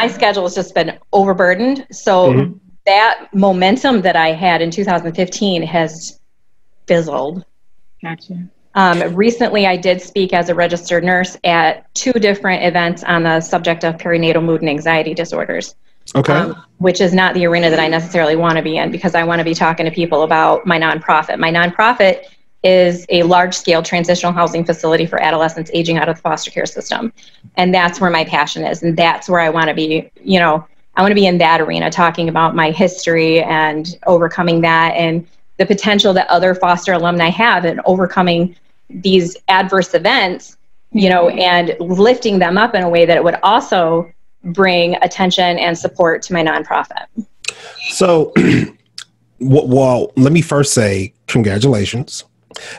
schedule has just been overburdened. So that momentum that I had in 2015 has fizzled. Gotcha. Recently, I did speak as a registered nurse at 2 different events on the subject of perinatal mood and anxiety disorders. Okay. Which is not the arena that I necessarily want to be in, because I want to be talking to people about my nonprofit. My nonprofit is a large-scale transitional housing facility for adolescents aging out of the foster care system. And that's where my passion is. And that's where I want to be, I want to be in that arena, talking about my history and overcoming that and the potential that other foster alumni have in overcoming these adverse events, and lifting them up in a way that it would also bring attention and support to my nonprofit. So, well, let me first say congratulations.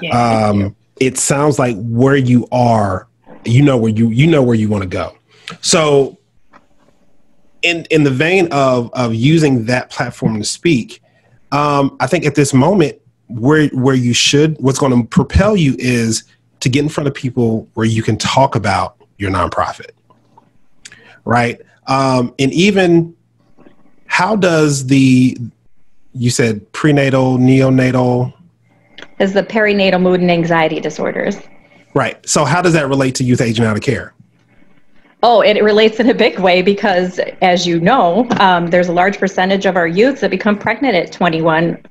It sounds like where you are, where you want to go. So in the vein of using that platform to speak, I think at this moment where you should, what's going to propel you is to get in front of people where you can talk about your nonprofit, right? And even how does you said prenatal, neonatal? Is the perinatal mood and anxiety disorders. Right. So how does that relate to youth aging out of care? Oh, it relates in a big way because, as you know, there's a large percentage of our youth that become pregnant at 21,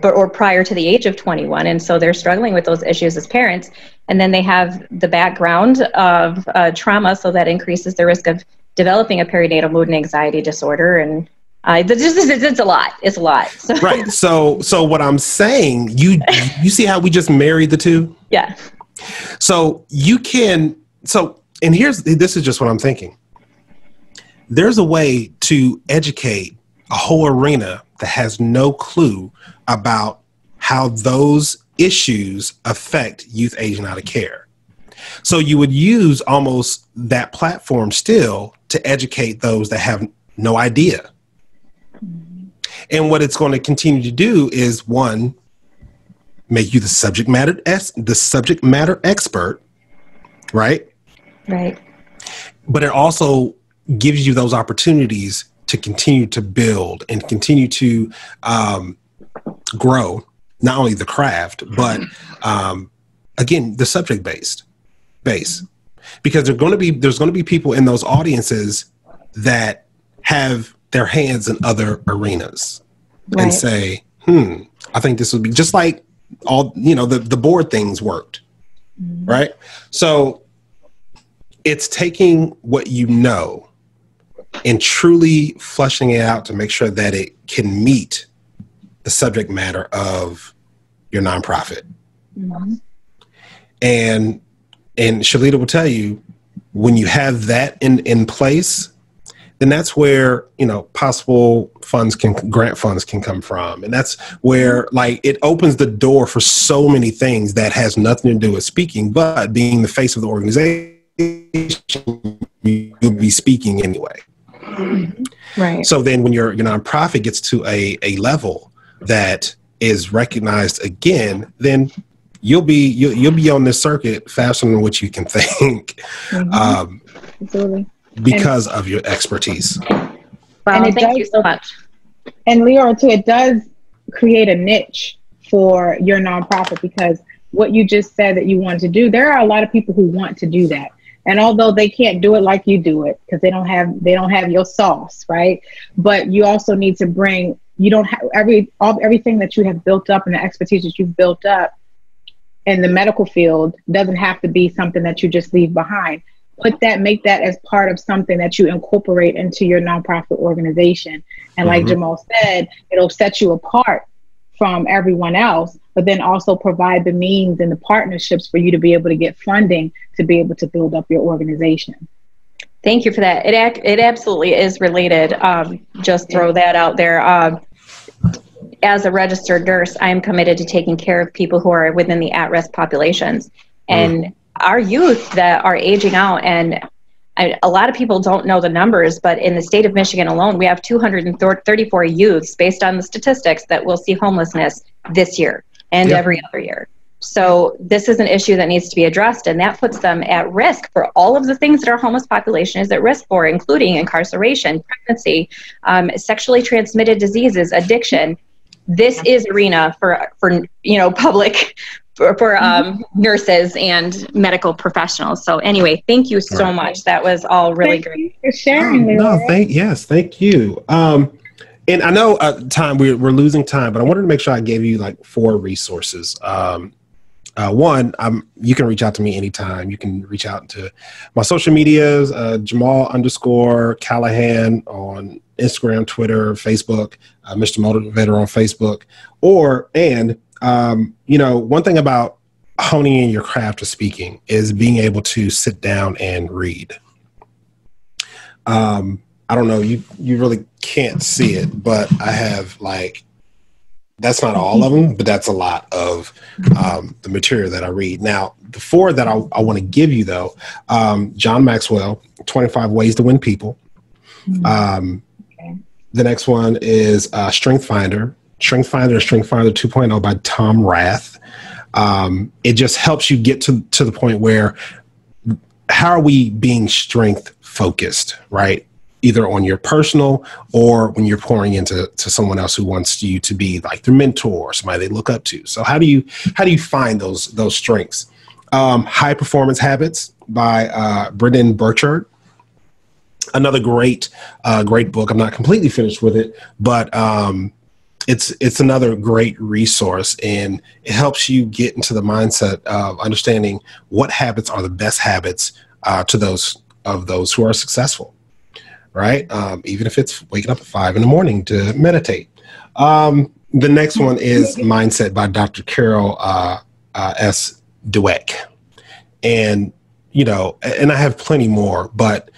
or prior to the age of 21. And so they're struggling with those issues as parents. And then they have the background of trauma, so that increases the risk of developing a perinatal mood and anxiety disorder. And it's a lot. It's a lot. So. Right. So what I'm saying, you see how we just married the two? Yeah. So and this is just what I'm thinking. There's a way to educate a whole arena that has no clue about how those issues affect youth aging out of care. So you would use almost that platform still to educate those that have no idea. And what it's going to continue to do is, one, make you the subject matter expert, right? Right. But it also gives you those opportunities to continue to build and continue to grow not only the craft, but again, the subject base, because there's going to be people in those audiences that have their hands in other arenas, right, and say, I think this would be just like all, the board things worked. Mm-hmm. Right. So it's taking what you know and truly fleshing it out to make sure that it can meet the subject matter of your nonprofit. Mm-hmm. And Shalita will tell you, when you have that in place, then that's where, possible grant funds can come from. And that's where, it opens the door for so many things that has nothing to do with speaking, but being the face of the organization, you'll be speaking anyway. Right. So then when your nonprofit gets to a level that is recognized again, then you'll be on this circuit faster than what you can think. Mm-hmm. Absolutely. Because of your expertise. Well, and thank you so much. And Leo, too, it does create a niche for your nonprofit, because what you just said that you want to do, there are a lot of people who want to do that. And although they can't do it like you do it, because they don't have your sauce, right? But you also need to bring, you don't have everything that you have built up and the expertise that you've built up in the medical field doesn't have to be something that you just leave behind. Make that as part of something that you incorporate into your nonprofit organization. And like Jamole said, it'll set you apart from everyone else, but then also provide the means and the partnerships for you to be able to get funding to be able to build up your organization. Thank you for that. It absolutely is related. Just throw that out there. As a registered nurse, I am committed to taking care of people who are within the at-risk populations. And our youth that are aging out, and a lot of people don't know the numbers, but in the state of Michigan alone, we have 234 youths, based on the statistics, that will see homelessness this year and every other year. So this is an issue that needs to be addressed, and that puts them at risk for all of the things that our homeless population is at risk for, including incarceration, pregnancy, sexually transmitted diseases, addiction. This is arena for public, for nurses and medical professionals. So anyway, thank you so much. That was all really great. Thank you for sharing. Thank you. And I know we're losing time, but I wanted to make sure I gave you 4 resources. One, you can reach out to me anytime. You can reach out to my social medias, Jamole_Callahan on Instagram, Twitter, Facebook, Mr. Motivator on Facebook, one thing about honing in your craft of speaking is being able to sit down and read. I don't know, you really can't see it, but I have that's not all of them, but that's a lot of the material that I read. Now, the 4 that I want to give you though, John Maxwell, 25 Ways to Win People. Okay. The next one is Strength Finder. Strength Finder or Strength Finder 2.0 by Tom Rath. It just helps you get to the point where, how are we being strength focused, right? Either on your personal or when you're pouring into someone else who wants you to be like their mentor or somebody they look up to. So how do you find those strengths? High Performance Habits by Brendon Burchard. Another great book. I'm not completely finished with it, but it's another great resource, and it helps you get into the mindset of understanding what habits are the best habits to those who are successful, right? Even if it's waking up at 5 a.m. to meditate. The next one is Mindset by Dr. Carol S. Dweck. And, and I have plenty more, but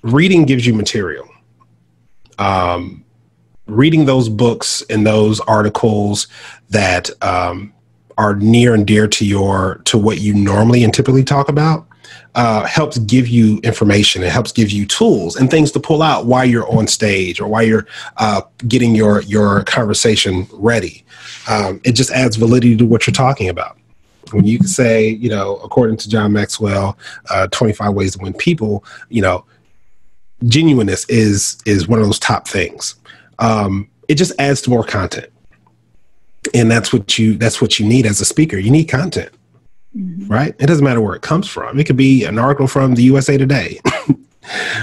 reading gives you material. Reading those books and those articles that are near and dear to what you normally and typically talk about helps give you information. It helps give you tools and things to pull out while you're on stage or while you're getting your conversation ready. It just adds validity to what you're talking about. When you can say, according to John Maxwell, 25 ways to win people, genuineness is one of those top things. It just adds to more content. And that's what you need as a speaker. You need content, right? It doesn't matter where it comes from. It could be an article from the USA Today,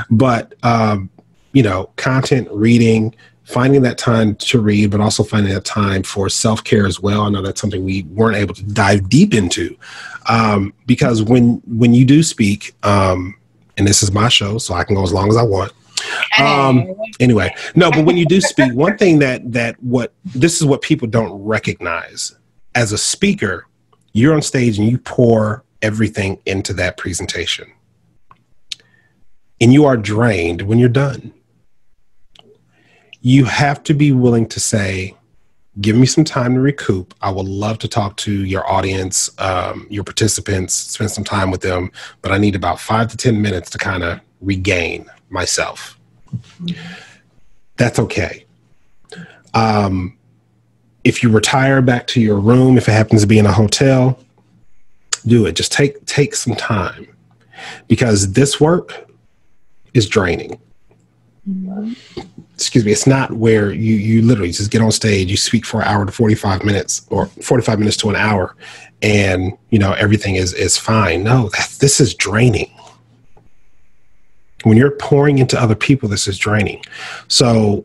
but, content, reading, finding that time to read, but also finding that time for self-care as well. I know that's something we weren't able to dive deep into, because when you do speak, and this is my show, so I can go as long as I want. Anyway, no, but when you do speak, one thing this is what people don't recognize. As a speaker, you're on stage and you pour everything into that presentation. And you are drained when you're done. You have to be willing to say, give me some time to recoup. I would love to talk to your audience, your participants, spend some time with them, but I need about 5 to 10 minutes to kind of regain myself. That's okay. If you retire back to your room, if it happens to be in a hotel, do it. Just take some time, because this work is draining. Excuse me. It's not where you literally just get on stage, you speak for an hour to 45 minutes or 45 minutes to an hour, and everything is fine. No, this is draining. When you're pouring into other people, this is draining. So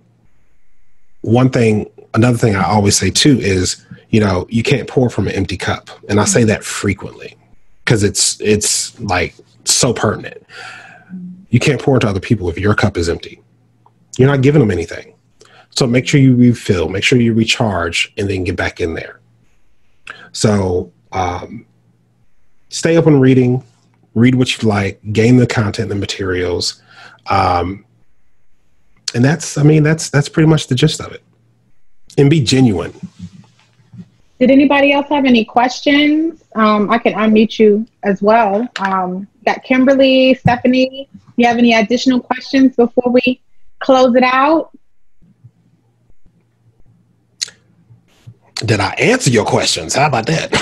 another thing I always say too is, you can't pour from an empty cup. And I say that frequently because it's like so pertinent. You can't pour into other people if your cup is empty. You're not giving them anything. So make sure you refill, make sure you recharge, and then get back in there. So stay open reading. Read what you like, gain the content, the materials. And that's pretty much the gist of it. And be genuine. Did anybody else have any questions? I can unmute you as well. Got Kimberly, Stephanie, you have any additional questions before we close it out? Did I answer your questions? How about that?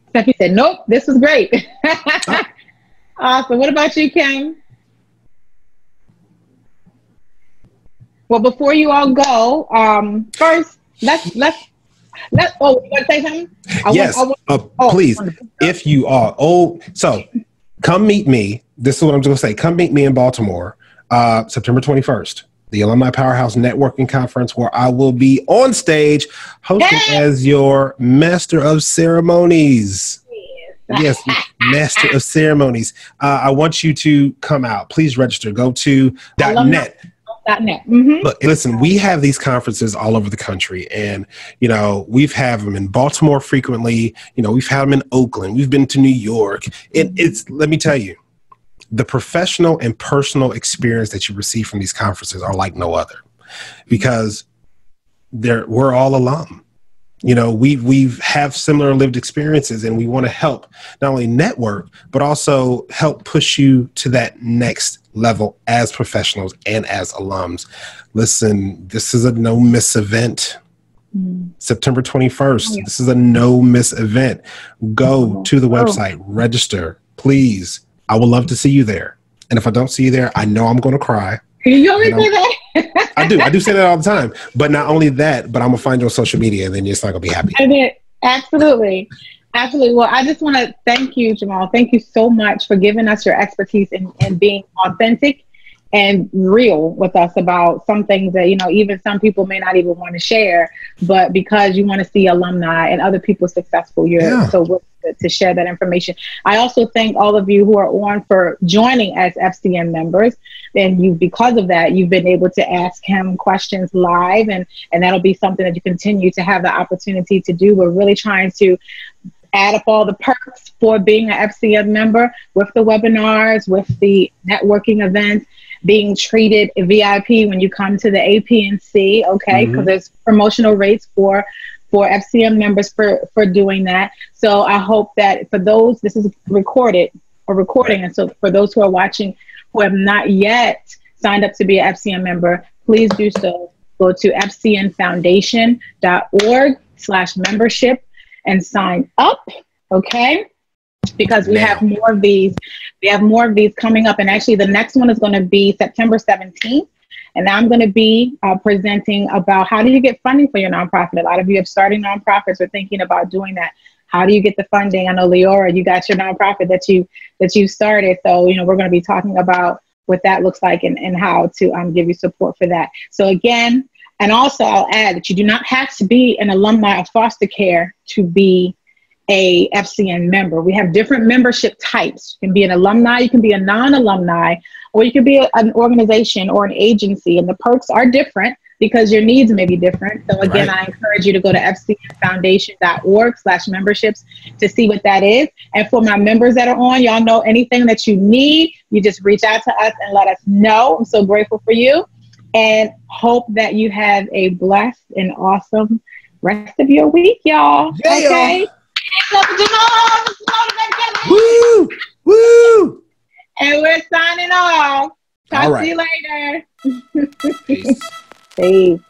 Stephanie said, nope, this was great. Awesome. What about you, Kim? Well, before you all go, first, let's you want to say something? Yes, please. Wonderful. If you are so come meet me. This is what I'm going to say. Come meet me in Baltimore, September 21st. The Alumni Powerhouse Networking Conference, where I will be on stage hosting as your Master of Ceremonies. Yes, Master of Ceremonies. I want you to come out. Please register. Go to .net. Mm-hmm. Look, listen, we have these conferences all over the country, and we've had them in Baltimore frequently. We've had them in Oakland. We've been to New York. Let me tell you, the professional and personal experience that you receive from these conferences are like no other, because we're all alum. You know, we have similar lived experiences, and we want to help not only network, but also help push you to that next level as professionals and as alums. Listen, this is a no miss event. September 21st. This is a no miss event. Go to the website, register, please. I would love to see you there. And if I don't see you there, I know I'm going to cry. You always say that? I do say that all the time. But not only that, but I'm going to find you on social media, and then you're just not going to be happy. I mean, absolutely. Absolutely. Well, I just want to thank you, Jamole. Thank you so much for giving us your expertise and being authentic and real with us about some things that, you know, even some people may not even want to share, but because you want to see alumni and other people successful, you're so willing to share that information. I also thank all of you who are on for joining as FCN members. And because of that, you've been able to ask him questions live, and that'll be something that you continue to have the opportunity to do. We're really trying to add up all the perks for being an FCN member, with the webinars, with the networking events, being treated VIP when you come to the APNC, okay? Because there's promotional rates for FCM members for doing that. So I hope that for those, this is recording, and so for those who are watching who have not yet signed up to be an FCM member, please do so. Go to fcnfoundation.org/membership and sign up, okay? Because we have more of these. We have more of these coming up. And actually, the next one is going to be September 17th. And I'm going to be presenting about how do you get funding for your nonprofit. A lot of you have started nonprofits or thinking about doing that. How do you get the funding? I know, Leora, you got your nonprofit that you started. So, you know, we're going to be talking about what that looks like and how to give you support for that. So again, and also I'll add that you do not have to be an alumni of foster care to be a FCN member. We have different membership types. You can be an alumni, you can be a non-alumni, or you can be an organization or an agency, and the perks are different because your needs may be different. So again, I encourage you to go to fcnfoundation.org/memberships to see what that is. And for my members that are on, y'all know anything that you need, you just reach out to us and let us know. I'm so grateful for you, and hope that you have a blessed and awesome rest of your week, y'all. Okay? Woo! Woo! And we're signing off. Talk to you later. Peace. Peace.